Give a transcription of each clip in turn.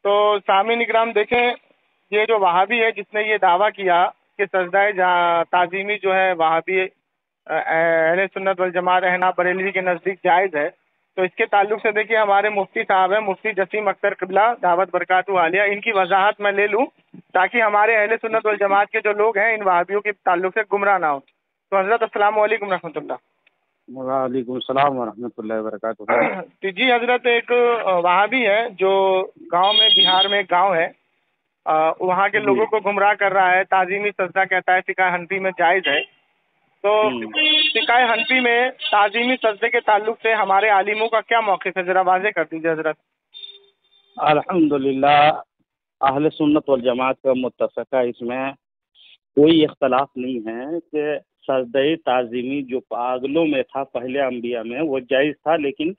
तो सामीन इकराम देखें, ये जो वहाबी है जिसने ये दावा किया कि सजदाए ताजीमी जो है वहाबी अहले सुन्नत वल जमात रहना बरेलवी के नज़दीक जायज़ है, तो इसके ताल्लुक से देखिए हमारे मुफ्ती साहब हैं, मुफ्ती जसीम अख्तर क़िबला दावत बरकातहू आलिया, इनकी वजाहत मैं ले लूँ ताकि हमारे अहले सुन्नत वल जमात के जो लोग हैं इन वहाबियों के ताल्लुक से गुमराह ना हो। तो हज़रत अस्सलाम वालेकुम रहमतुल्लाह। वालेकुम सलाम वरहमतुल्लाहि वबरकातुहू। तो जी हजरत, एक वहाबी है जो गांव में, बिहार में एक गांव है, वहाँ के जी। लोगों को गुमराह कर रहा है। ताजीमी सजदा कहता है फिकाह हनफी में जायज़ है। तो फिकाह हनफी में ताजीमी सजदे के ताल्लुक से हमारे आलिमों का क्या मौक़िफ़ है, ज़रा वाज़ेह कर दीजिए हजरत। अल्हम्दुलिल्लाह, अहले सुन्नत वल जमात का मुत्तफ़क़ा इसमें कोई इख्तलाफ नहीं है कि सजदे ताज़ीमी जो पागलों में था पहले अंबिया में वो जायज़ था, लेकिन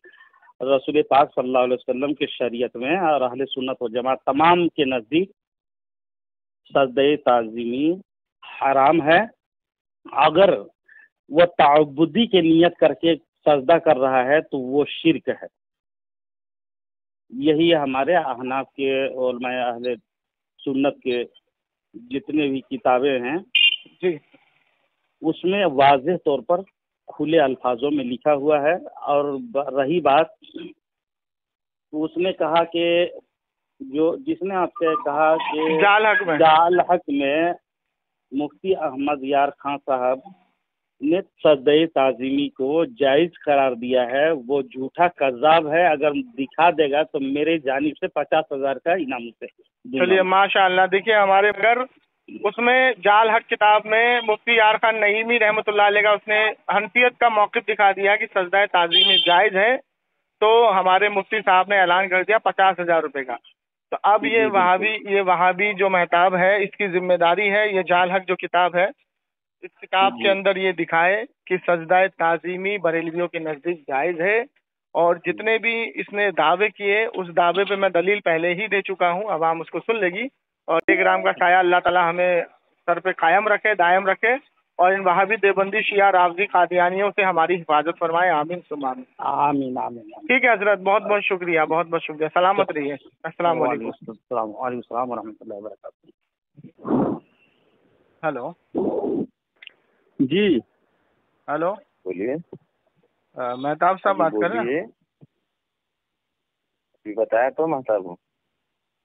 रसूल पाक सल्लल्लाहु अलैहि वसल्लम के शरीयत में और अहले सुन्नत वल जमात तमाम के नज़दीक सजदे ताज़ीमी हराम है। अगर वह ताअब्बुदी की नियत करके सजदा कर रहा है तो वो शिर्क है। यही हमारे अहनाफ के उलमाए अहले सुन्नत के जितने भी किताबें हैं जी, उसमें वाज़ेह तौर पर खुले अल्फाजों में लिखा हुआ है। और रही बात, तो उसने कहा कि जो जिसने आपसे कहा कि जाल हक में मुफ्ती अहमद यार खां साहब ने सजदे ताज़ीमी को जायज़ करार दिया है, वो झूठा कज़्ज़ाब है। अगर दिखा देगा तो मेरे जानिब से 50,000 का इनाम से। चलिए माशाअल्लाह। देखिए हमारे अगर उसमें जाल हक किताब में मुफ्ती यार खान नईमी रहमतुल्लाह अलैह का उसने हनफियत का मौक़िफ़ दिखा दिया कि सजदा ताज़ीमी जायज़ है, तो हमारे मुफ्ती साहब ने ऐलान कर दिया 50,000 रुपये का। तो अब ये वहाबी जो महताब है इसकी जिम्मेदारी है, ये जाल हक जो किताब है इस किताब के अंदर ये दिखाए कि सजदा ताज़ीमी बरेलवियों के नज़दीक जायज़ है। और जितने भी इसने दावे किए उस दावे पे मैं दलील पहले ही दे चुका हूँ, अब हम उसको सुन लेगी। और 1 ग्राम का साया अल्लाह ताला हमें सर पे कायम रखे, दायम रखे, और इन वहाबी देवबंदी शिया रावजी कादियानियों से हमारी हिफाजत फरमाए। आमीन सुम्मा आमीन। आमीन आमीन। ठीक है हजरत, बहुत बहुत शुक्रिया, बहुत बहुत शुक्रिया। सलामत रहिए। अस्सलाम वालेकुम। वालेकुम सलाम वरहमतुल्लाहि वबरकातुहू। हेलो जी हेलो, बोलिए। मेहताब साहब बात कर रहे हैं? बताया तो महताब हूँ।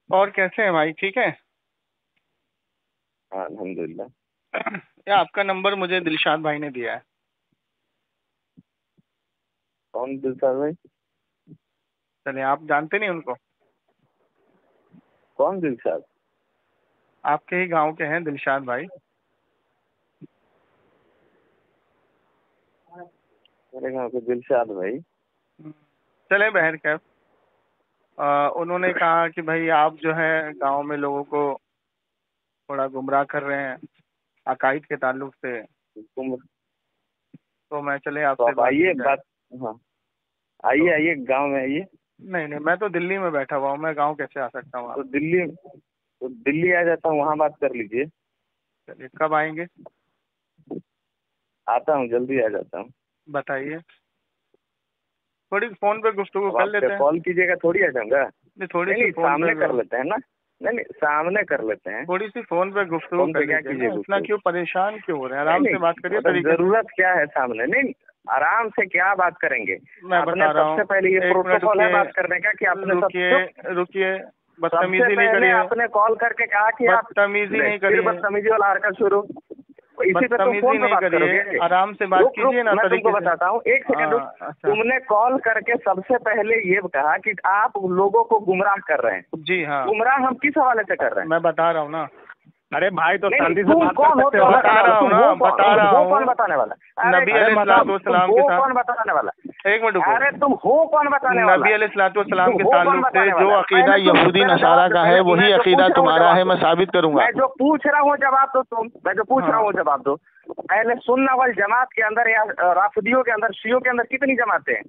और कैसे हैं भाई, ठीक है? अल्हम्दुलिल्लाह। ये आपका नंबर मुझे दिलशाद भाई ने दिया है। कौन दिलशाद भाई? चलिए, आप जानते नहीं उनको? कौन दिलशाद? आपके ही गांव के हैं दिलशाद भाई। मेरे गांव के दिलशाद भाई? चले बहरकैफ, उन्होंने कहा कि भाई आप जो है गांव में लोगों को थोड़ा गुमराह कर रहे हैं अकाईद के ताल्लुक से, तो मैं चले आपसे तो आइए बात। हाँ आइए आइए, गांव में आइए। नहीं नहीं, मैं तो दिल्ली में बैठा हुआ हूँ, मैं गांव कैसे आ सकता हूँ? तो दिल्ली आ जाता हूँ, वहाँ बात कर लीजिए। चलिए, कब आएंगे? आता हूँ, जल्दी आ जाता हूँ। बताइए, थोड़ी फोन पे गुफ्तगू कर लेते हैं। कॉल कीजिएगा, थोड़ी आ जाऊंगा। नहीं, थोड़ी सी सामने कर लेते हैं ना। नहीं सामने कर लेते हैं। थोड़ी सी फोन पे गुफ्तगू कर लेते हैं। इतना क्यों परेशान क्यों हो रहे हैं? आराम से बात करिए। जरूरत क्या है सामने? नहीं, आराम से क्या बात करेंगे? मैं बता रहा हूँ, सबसे पहले ये प्रोटोकॉल है बात करने का कि आपने रुकिए, बदतमीजी नहीं करिए। आपने कॉल करके कहा कि बदतमीजी नहीं करिए, बदतमीजी वाला हरकत शुरू। बदतमीजी नहीं करिए, आराम से बात कीजिए ना। मैं तुमको बताता हूँ, एक सेकंड। तुमने कॉल करके सबसे पहले ये कहा कि आप लोगों को गुमराह कर रहे हैं। जी हाँ। गुमराह हम किस हवाले से कर रहे हैं? मैं बता रहा हूँ ना। अरे भाई, तो शांति से बात कौन होता है? बता रहा हूँ ना, बता रहा हूँ। कौन बताने वाला? नबी अलैहिस्सलाम के साथ। कौन बताने वाला? एक मिनट, अरे तुम हो कौन बताने वाला? नबी अलैहिस्सलाम के ताल्लुक से जो अकीदा यहूदी नसारा का है वही अकीदा तुम्हारा है, मैं साबित करूंगा। मैं जो पूछ रहा हूँ जवाब दो तुम। मैं जो पूछ रहा हूँ जवाब दो। अहले सुन्नत वल जमात के अंदर या राफिदियों के अंदर, शियों के अंदर कितनी जमातें हैं?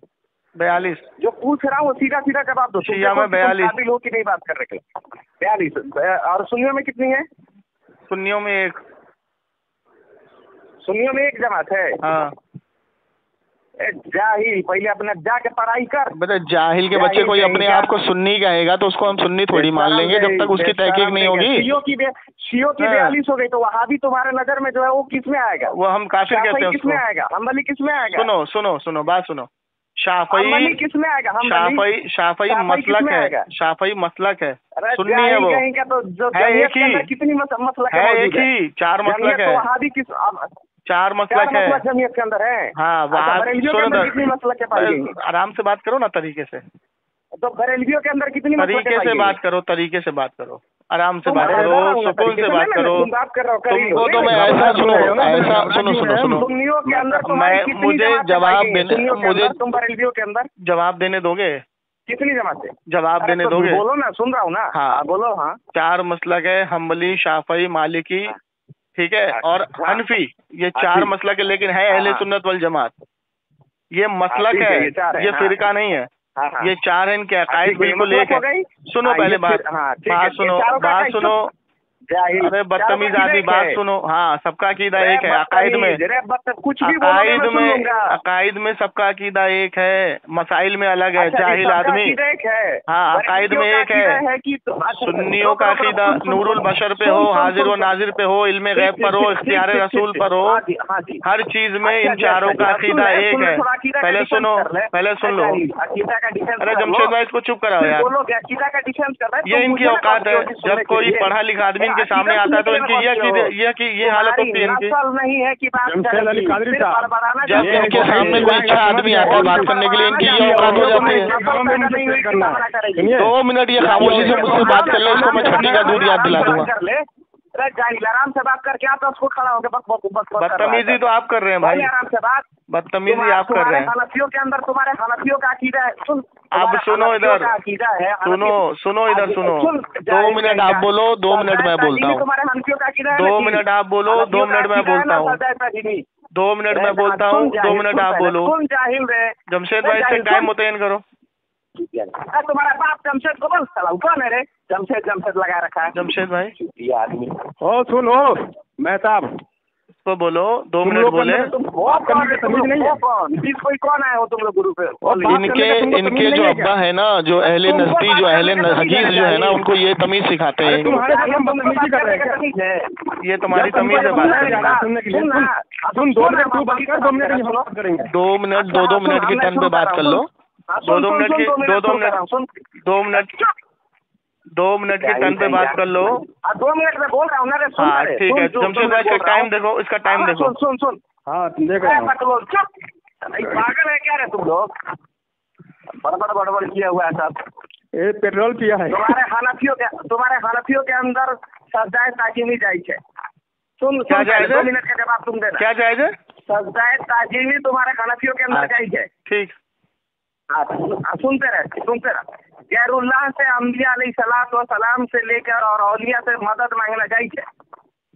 42। जो पूछ रहा हूँ सीधा सीधा जवाब दो। शिया में 42। काबिल हो कि नहीं बात करने के? 42। और सुन्नियों में कितनी है? सुन्नियों में 1। सुन्नियों में 1 जमात है। हाँ। जाहिल, पहले अपने जाके पढ़ाई कर। बेटा जाहिल के बच्चे कोई अपने आप को सुन्नी कहेगा तो उसको हम सुन्नी थोड़ी मान लेंगे जब तक उसकी तहकीक नहीं होगी। शियो की 42 हो गई तो वहां भी तुम्हारे नजर में जो है वो किस में आएगा? वो हम काफिर कहते हैं किस में आएगा? हम्बली किस में आएगा? सुनो सुनो सुनो बात सुनो। शाफई किस में आएगा? शाफई मसलक है, शाफई मसलक है, सुन्नी है वो तो है एक ही, कितनी मसलक है एक ही, 4 मसलक है, वहां भी 4 मसलक है जमीयत के अंदर है। हाँ वहाँ कितनी मसलक है? आराम से बात करो ना, तरीके से, तो बरेलवियों के अंदर कितनी तरीके से बात करो, तरीके से बात करो, आराम से बात करो, सुकून से बात करो। तुमको तो मैं ऐसा सुनो, ऐसा सुनो सुनो सुनो, सुन्नियों के अंदर मैं मुझे जवाब देने, मुझे तुम बरेलवियों के अंदर जवाब देने दोगे? कितनी जमातें? जवाब देने दोगे? बोलो ना, सुन रहा हूँ ना। हाँ बोलो। हाँ 4 मसलक है, हम्बली, शाफई, मालिकी, ठीक है, और हनफी, ये 4 मसलक है, लेकिन है अहले सुन्नत वल जमात। ये मसलक है, ये फिरका नहीं है। ये 4 हैं, इनके अकायद बिल्कुल एक है। सुनो पहले बात सुनो। अरे बदतमीज आदमी, बात सुनो। हाँ सबका अकीदा एक है, अकायद में सबका अकीदा एक है, मसाइल में अलग है। जाहिल आदमी, हाँ अकायद में एक है। सुन्नियों का अकीदा नूरुल बशर पे हो, हाजिर व नाजिर पे हो, इल्मे गैब पर हो, इख्तियार रसूल पर हो, हर चीज में इन चारों का अकीदा एक है। पहले सुनो, पहले सुन लो। अरे जमशेद भाई इसको चुप कराओ यार, ये इनकी औकात है। जब कोई पढ़ा लिखा आदमी के सामने आता है तो इनकी ये हालत होती है इनकी। जब इनके सामने कोई अच्छा आदमी आता है बात करने के लिए, इनकी ये औकात हो जाती है। 2 मिनट ये खामोशी से मुझसे बात कर ले, इसको मैं छठी का दूध याद दिला दूंगा। आराम से बात करके आता उसको खड़ा होकर बदतमीजी तो आप कर रहे हैं भाई, आराम से बात, बदतमीजी आप कर रहे हैं। हनफियों के अंदर तुम्हारे हनफियों का अकीदा है। अब सुनो इधर, सुनो इधर सुनो। 2 मिनट आप बोलो, 2 मिनट मैं बोलता हूँ। 2 मिनट आप बोलो, 2 मिनट मैं बोलता हूँ। 2 मिनट मैं बोलता हूँ, 2 मिनट आप बोलो। जमशेद भाई से टाइम मुतय्यन करो। तुम्हारा बाप जमशेद को बोल, कौन है रे? जमशेद लगा रखा है जमशेद भाई। आदमी हो, सुनो मेहताब तो बोलो, 2 मिनट बोले। कोई कौन आए हो तुम लोग गुरु पे? इनके जो अब्बा है ना, जो अहले नस्ती, जो अहले हदीस जो है ना, उनको ये तमीज सिखाते हैं। ये तुम्हारी तमीज है बात करने की। 2 मिनट 2 मिनट की टर्न पे बात कर लो। 2 मिनट की 2 मिनट की टर्न पे बात कर लो। 2 मिनट में बोल रहा हूँ ना रे। हाँ ठीक है, जमशेद भाई का टाइम देखो, इसका टाइम देखो। सुन हाँ देख रहा हूँ। पागल है क्या रे तुम लोग? बड़बड़ किया हुआ है सब। ये पेट्रोल पिया है। तुम्हारे हनफियों के अंदर सजाए ताजीमी जायज है। सुन क्या जायज है? 2 मिनट का जवाब तुम देना। क्या जायज है? सजाए ताजीमी तुम्हारे हनफियों के अंदर जायज है। ठीक, सुनते रहे। गैरुल्लाह से अंबिया अलैहिस्सलाम से लेकर और औलिया से मदद मांगना जायज है।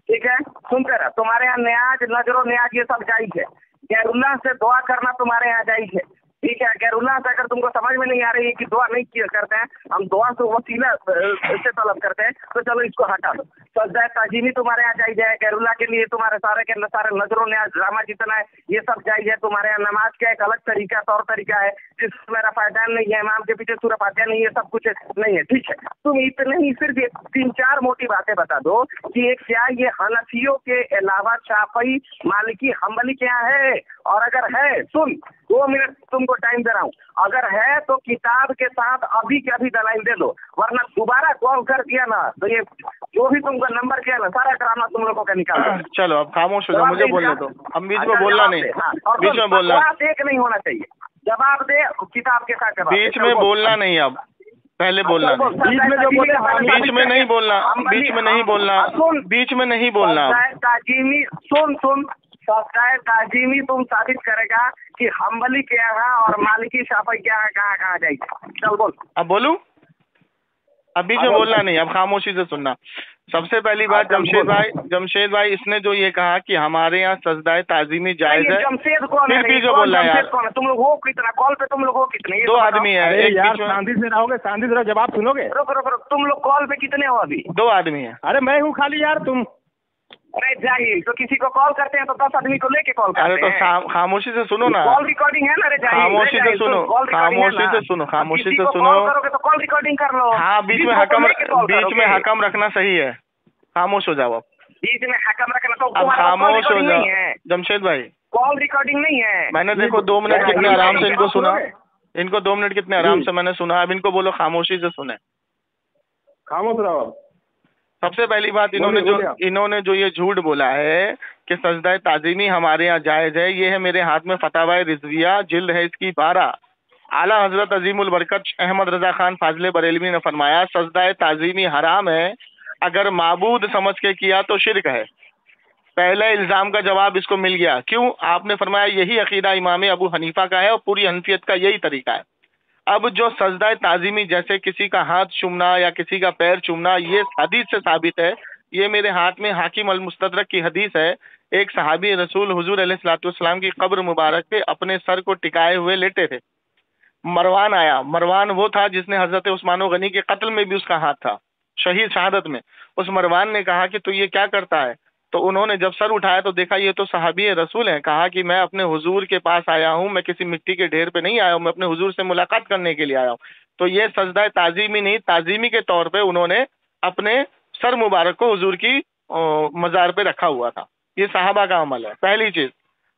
ठीक है, सुनते रहे। तुम्हारे यहाँ न्याज, नजरो न्याज ये सब जायज है। गैरुल्लाह से दुआ करना तुम्हारे यहाँ जायज है। ठीक है, गैरुल्लाह से अगर तुमको समझ में नहीं आ रही है कि दुआ नहीं किया करते हैं, हम दुआ से वसीला से तलब करते हैं, तो चलो इसको हटा दो। सजदा ताजीमी तुम्हारे यहाँ जायज है। गैरुल्लाह के लिए तुम्हारे सारे के सारे नजरों न्याज ड्रामा जितना है ये सब जायज है। तुम्हारे यहाँ नमाज का एक अलग तरीका, तौर तरीका है जिसमें रफ़ादान नहीं है, इमाम के पीछे सूरह फातिहा नहीं है, सब कुछ नहीं है। ठीक है, तुम इतने ही सिर्फ 3-4 मोटी बातें बता दो कि एक क्या ये हनफियों के अलावा शाफई, मालिकी, हम्बली क्या है? और अगर है, सुन 2 मिनट तुमको टाइम दे रहा हूँ, अगर है तो किताब के साथ अभी के अभी दलाइल दे दो, वरना दोबारा कॉल कर दिया ना तो ये जो भी तुमको नंबर किया ना सारा ड्रामा तुम लोगों का निकाल। चलो अब खामोश हो जाओ, मुझे बोलने दो। हम बीच में बोलना नहीं, बीच में बोलना एक नहीं होना चाहिए। जवाब दे किताब के साथ, बीच में बोलना नहीं। अब पहले बोलना, बीच में जो बोले बीच में नहीं बोलना, बीच में नहीं बोलना, बीच में नहीं बोलना। ताजीमी सुन ताजीमी तुम साबित करेगा कि हम्बली के यहाँ और मालिकी शाफई के यहाँ कहाँ जाएगी। चल बोल। अब बोलूं? अब बीच में बोलना नहीं, अब खामोशी से सुनना। सबसे पहली बात जमशेद भाई इसने जो ये कहा कि हमारे यहाँ सजदाए ताजीमी जायज है, फिर भी जो बोल रहा है यार, तुम लोग हो कितना कॉल पे? तुम लोग हो कितने? 2 आदमी है। एक यार शांति से रहोगे, शांति से जवाब सुनोगे? रुक तुम लोग कॉल पे कितने हो अभी? 2 आदमी है। अरे मैं हूँ खाली यार, तुम अरे जाहिल, तो किसी को कॉल करते हैं तो 10 आदमी को लेके कॉल करते हैं। अरे तो खामोशी से सुनो ना, कॉल रिकॉर्डिंग है ना। अरे जाहिल, खामोशी से सुनो, खामोशी से सुनो, खामोशी से सुनो। कॉल करोगे तो कॉल रिकॉर्डिंग कर लो। हाँ, बीच में हकम रखना सही है। खामोश हो जाओ अब। बीच में हकम रखना तो अब खामोश हो जाओ जमशेद भाई। कॉल रिकॉर्डिंग नहीं है। मैंने देखो 2 मिनट कितने आराम से इनको सुना, इनको 2 मिनट कितने आराम से मैंने सुना। अब इनको बोलो खामोशी से सुने। खामोश रहो। सबसे पहली बात, इन्होंने जो ये झूठ बोला है कि सजदा ताजीमी हमारे यहाँ जायज है, ये है मेरे हाथ में फतावा रिजविया, जिल्द है इसकी 12। आला हजरत अजीमुल बरकत अहमद रजा खान फाजले बरेलवी ने फरमाया सजदा ताजीमी हराम है, अगर माबूद समझ के किया तो शिरक है। पहले इल्जाम का जवाब इसको मिल गया। क्यों? आपने फरमाया यही अकीदा इमाम अबू हनीफा का है और पूरी हनफियत का यही तरीका है। अब जो सजदा ताजीमी जैसे किसी का हाथ चूमना या किसी का पैर चूमना, ये हदीस से साबित है। ये मेरे हाथ में हाकिम अल मुस्तदरक की हदीस है। एक सहाबी रसूल हुजूर अलैहिस्सलाम की कब्र मुबारक पे अपने सर को टिकाए हुए लेटे थे। मरवान आया। मरवान वो था जिसने हजरत उस्मान गनी के कत्ल में भी उसका हाथ था, शहीद शहादत में। उस मरवान ने कहा कि तू ये क्या करता है? तो उन्होंने जब सर उठाया तो देखा ये तो सहाबी रसूल हैं। कहा कि मैं अपने हुजूर के पास आया हूँ, मैं किसी मिट्टी के ढेर पे नहीं आया हूँ, मैं अपने हुजूर से मुलाकात करने के लिए आया हूँ। तो ये सजदा ताजीमी नहीं, ताजीमी के तौर पे उन्होंने अपने सर मुबारक को हुजूर की मजार पे रखा हुआ था। ये सहाबा का अमल है, पहली चीज।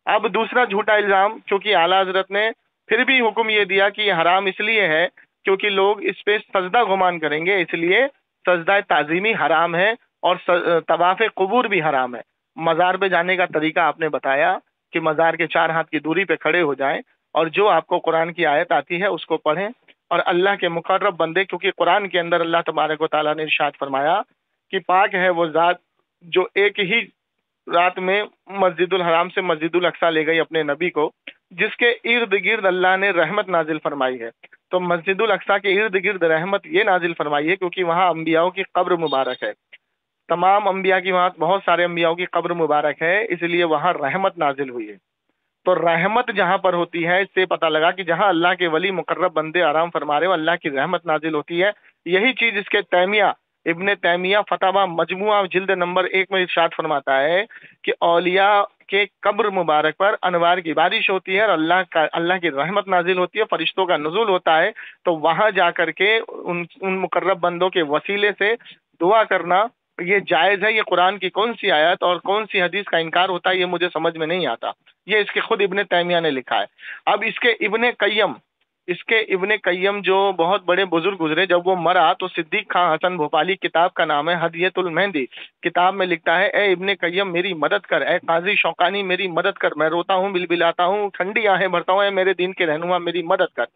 अब दूसरा झूठा इल्जाम, क्योंकि आला हजरत ने फिर भी हुक्म ये दिया कि ये हराम इसलिए है क्योंकि लोग इस पे सजदा गुमान करेंगे, इसलिए सजदा ताजीमी हराम है और तवाफ कबूर भी हराम है। मज़ार पे जाने का तरीका आपने बताया कि मज़ार के 4 हाथ की दूरी पे खड़े हो जाएं और जो आपको कुरान की आयत आती है उसको पढ़ें और अल्लाह के मुकर्रब बंदे, क्योंकि कुरान के अंदर अल्लाह तबारक व तआला ने इरशाद फरमाया कि पाक है वो ज़ात जो एक ही रात में मस्जिदुल हराम से मस्जिदुल अक्सा ले गई अपने नबी को, जिसके इर्द गिर्द अल्लाह ने रहमत नाजिल फरमाई है। तो मस्जिदुल अक्सा के इर्द गिर्द रहमत ये नाजिल फरमाई है क्योंकि वहाँ अम्बियाओं की कब्र मुबारक है। तमाम अम्बिया की, वहाँ बहुत सारे अम्बियाओं की कब्र मुबारक है, इसलिए वहाँ रहमत नाजिल हुई है। तो रहमत जहाँ पर होती है, इससे पता लगा कि जहाँ अल्लाह के वली मुकर्रब बंदे आराम फरमा रहे हो, अल्लाह की रहमत नाजिल होती है। यही चीज इसके तैमिया, इब्ने तैमिया फतावा मजमुआ जिल्द नंबर 1 में इरशाद फरमाता है कि औलिया के कब्र मुबारक पर अनवार की बारिश होती है और अल्लाह की रहमत नाजिल होती है, फरिश्तों का नुज़ूल होता है। तो वहां जाकर के उन मुकर्रब बंदों के वसीले से दुआ करना ये जायज है। ये कुरान की कौन सी आयत और कौन सी हदीस का इनकार होता है ये मुझे समझ में नहीं आता। ये इसके खुद इब्ने तैमिया ने लिखा है। अब इसके इब्ने कय्यम जो बहुत बड़े बुजुर्ग गुजरे, जब वो मरा तो सिद्दीक खां हसन भोपाली, किताब का नाम है हदियतुल मेहंदी, किताब में लिखता है ए इब्ने कय्यम मेरी मदद कर, ए काजी शौकानी मेरी मदद कर, मैं रोता हूँ बिलबिलाता हूँ ठंडी आहें भरता हूँ, मेरे दीन के रहनुमा मेरी मदद कर।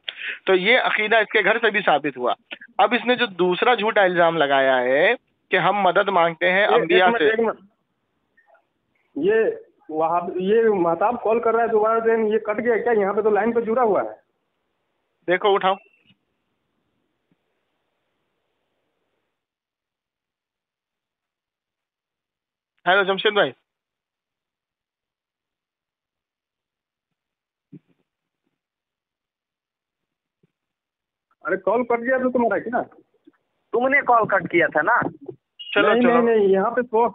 तो ये अकीदा इसके घर से भी साबित हुआ। अब इसने जो दूसरा झूठा इल्जाम लगाया है कि हम मदद मांगते हैं अंबिया से। ये महताब कॉल कर रहा है दोबारा से, ये कट गया क्या? यहाँ पे तो लाइन पे जुड़ा हुआ है। देखो उठाओ। हेलो जमशेद भाई। अरे कॉल कट गया तो तुम्हारा क्या? तुमने कॉल कट किया था ना? चलो नहीं, यहाँ पे तो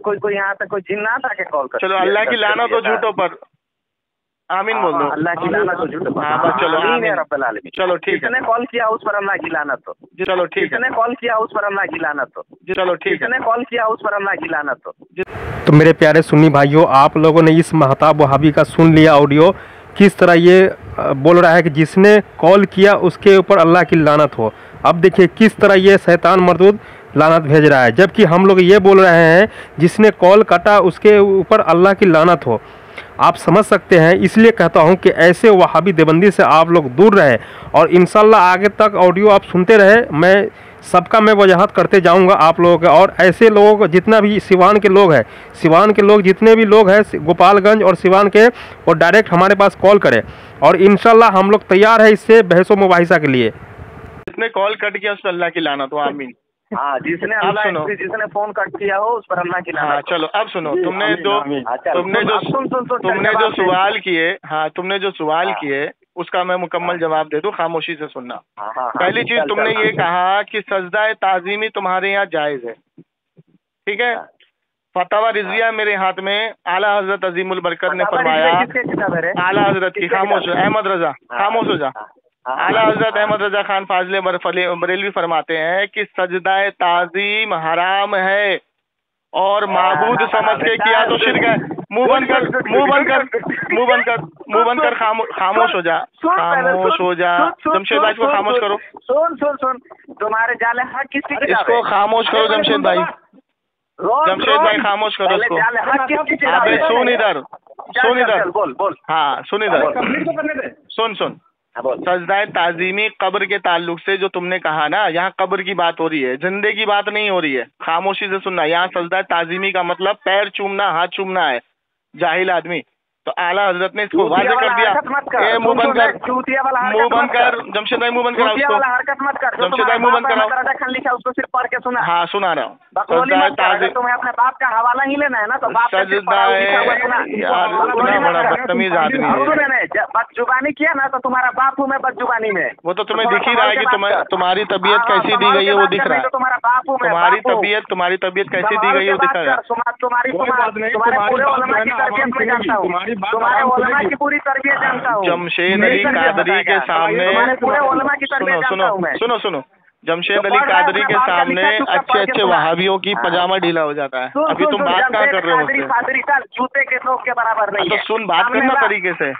कोई यहाँ पे कोई जिन्नात आके कॉल कर। चलो अल्लाह की लानत हो झूठों पर, आमीन बोल दो। अल्लाह की लानत हो झूठों पर। हाँ बस चलो आमीन रब्बुल आलमीन। चलो ठीक है। जिसने कॉल किया उस पर अल्लाह की लानत हो। चलो ठीक है। जिसने कॉल किया उस पर अल्लाह की लानत हो। चलो ठीक है। जिसने कॉल किया उस पर अल्लाह की लानत हो। तो मेरे प्यारे सुन्नी भाइयों, आप लोगों ने इस महताब वहाबी का सुन लिया ऑडियो, किस तरह ये बोल रहा है कि जिसने कॉल किया उसके ऊपर अल्लाह की लानत हो। अब देखिए किस तरह ये शैतान मरदूद लानत भेज रहा है, जबकि हम लोग ये बोल रहे हैं जिसने कॉल काटा उसके ऊपर अल्लाह की लानत हो। आप समझ सकते हैं, इसलिए कहता हूं कि ऐसे वहाबी देवबंदी से आप लोग दूर रहे और इंशाल्लाह आगे तक ऑडियो आप सुनते रहे। मैं सबका वजाहत करते जाऊंगा आप लोगों का। और ऐसे लोग जितना भी सिवान के लोग हैं, सिवान के लोग जितने भी लोग हैं गोपालगंज और सिवान के, वो डायरेक्ट हमारे पास कॉल करें और इंशाल्लाह हम लोग तैयार है इससे बहस व मुबाहिसा के लिए। जिसने कॉल कट किया उस पर अल्लाह की लानत हो, आमीन। हाँ, जिसने फोन कट किया हो उस पर अल्लाह की लानत। हाँ चलो अब सुनो, तुमने जो सवाल किए, हाँ तुमने जो सवाल किए उसका मैं मुकम्मल जवाब दे दूं, खामोशी से सुनना। पहली चीज तुमने ये कहा कि सजदा ताजीमी तुम्हारे यहाँ जायज है, ठीक है। फतवा रिजविया मेरे हाथ में, आला हजरत अजीमुल बरकत ने फरमाया, आला हजरत की, खामोश अहमद रजा, खामोश हो जा। आला हजरत अहमद रजा खान फाजले बरेलवी फरमाते हैं कि सजदा ताजीम हराम है और माबूद समझ के किया तो शिर्क है। मुंह बंद कर, मुंह बंद कर, मुंह बंद कर, मुंह बंद कर, खामोश हो जा, खामोश हो जा। जमशेद भाई को खामोश करो। सुन तुम्हारे जाले हक किसकी किताब है? इसको खामोश करो जमशेद भाई, जमशेद भाई खामोश करो इसको। अबे सुन इधर, सुन इधर, बोल। हाँ सुन इधर, सुन सजदा ताजीमी कब्र के ताल्लुक से जो तुमने कहा ना, यहाँ कब्र की बात हो रही है, जिंदे की बात नहीं हो रही है। खामोशी से सुनना, यहाँ सजदा ताजीमी का मतलब पैर चूमना, हाथ चूमना है, जाहिल आदमी। तो आला हजरत ने इसको वाज़ेह कर दिया। ए मुंह बंद कर, मुंह बंद कर जमशेद भाई, मुंह बंद करा उसको। जमशेद भाई मुंह बंद कराओ। लिखा उसको सिर्फ पढ़ के सुना। हाँ सुना रहा हूँ। तुम्हें अपने बाप का हवाला ही लेना है ना, तो बाप यार इतना बड़ा बदतमीज आदमी है। बदजुबानी किया ना तो तुम्हारा बाप हूँ मैं बदजुबानी में। वो तो तुम्हें दिख ही रहा है कि तुम्हारी तबीयत कैसी दी गई है, वो दिख रहा है। तुम्हारा बाप हूँ मैं, तुम्हारी तबीयत कैसी दी गई है, वो दिख रहा है। तुम्हारी पूरे उलमा की तरबियत में जानता हूँ, तुम्हारे उलमा की पूरी तरबियत जानता हूँ। जमशेद अली कादरी के सामने पूरे उलमा की तरबियत जानता हूँ मैं। सुनो जमशेद अली कादरी के सामने अच्छे वहाबियों की पजामा ढीला हो जाता है। अभी तुम बात कहाँ कर रहे हो मुझसे? जूते के नोक के बराबर नहीं है। तो सुन, बात करना तरीके से,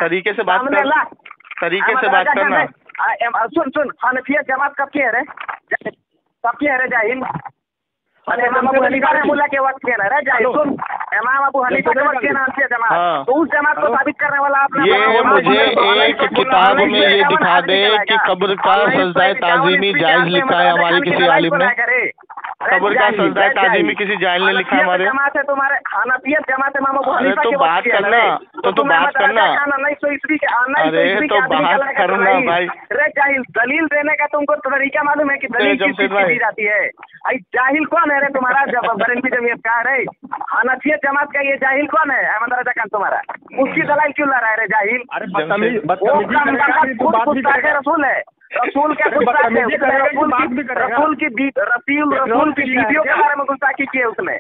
तरीके से बात करना, तरीके से बात करना। सुन हनफियत जमात कब की है रे? कब की है रे जाहिल? इमाम अबू हनीफा रहमतुल्लाह के वक्त के ना रे जाहिल। सुन, इमाम अबू हनीफा के वक्त के नाम से जमात, तो उस जमात को साबित करने वाला आपने ये मुझे एक किताब में ये दिखा दे कि कब्र का सजदा ताजीमी जायज लिखा है हमारी किसी आलिम ने? कब्र का सजदा ताजीमी किसी जाहिल ने लिखा हमारे? जमात है तुम्हारे हनफियत जमात इमाम अबू हनीफा तो बात करना, तो बात करना। अरे तो बात करना भाई। रे जाहिल, दलील देने का तुमको तरीका मालूम है कि दलील किस चीज़ की दी जाती है? जाहिल कौन है रे तुम्हारा? जब बरेलवी जमीयत का है रे, हनफियत जमात का ये जाहिल कौन है? अहमद रजा खान तुम्हारा, उसकी दलाल क्यों ला रहा है रे जाहिल? रसूल है, रसूल क्या गुस्ताखी है? रसूल की वीडियो के बारे में गुस्ताखी की है उसने।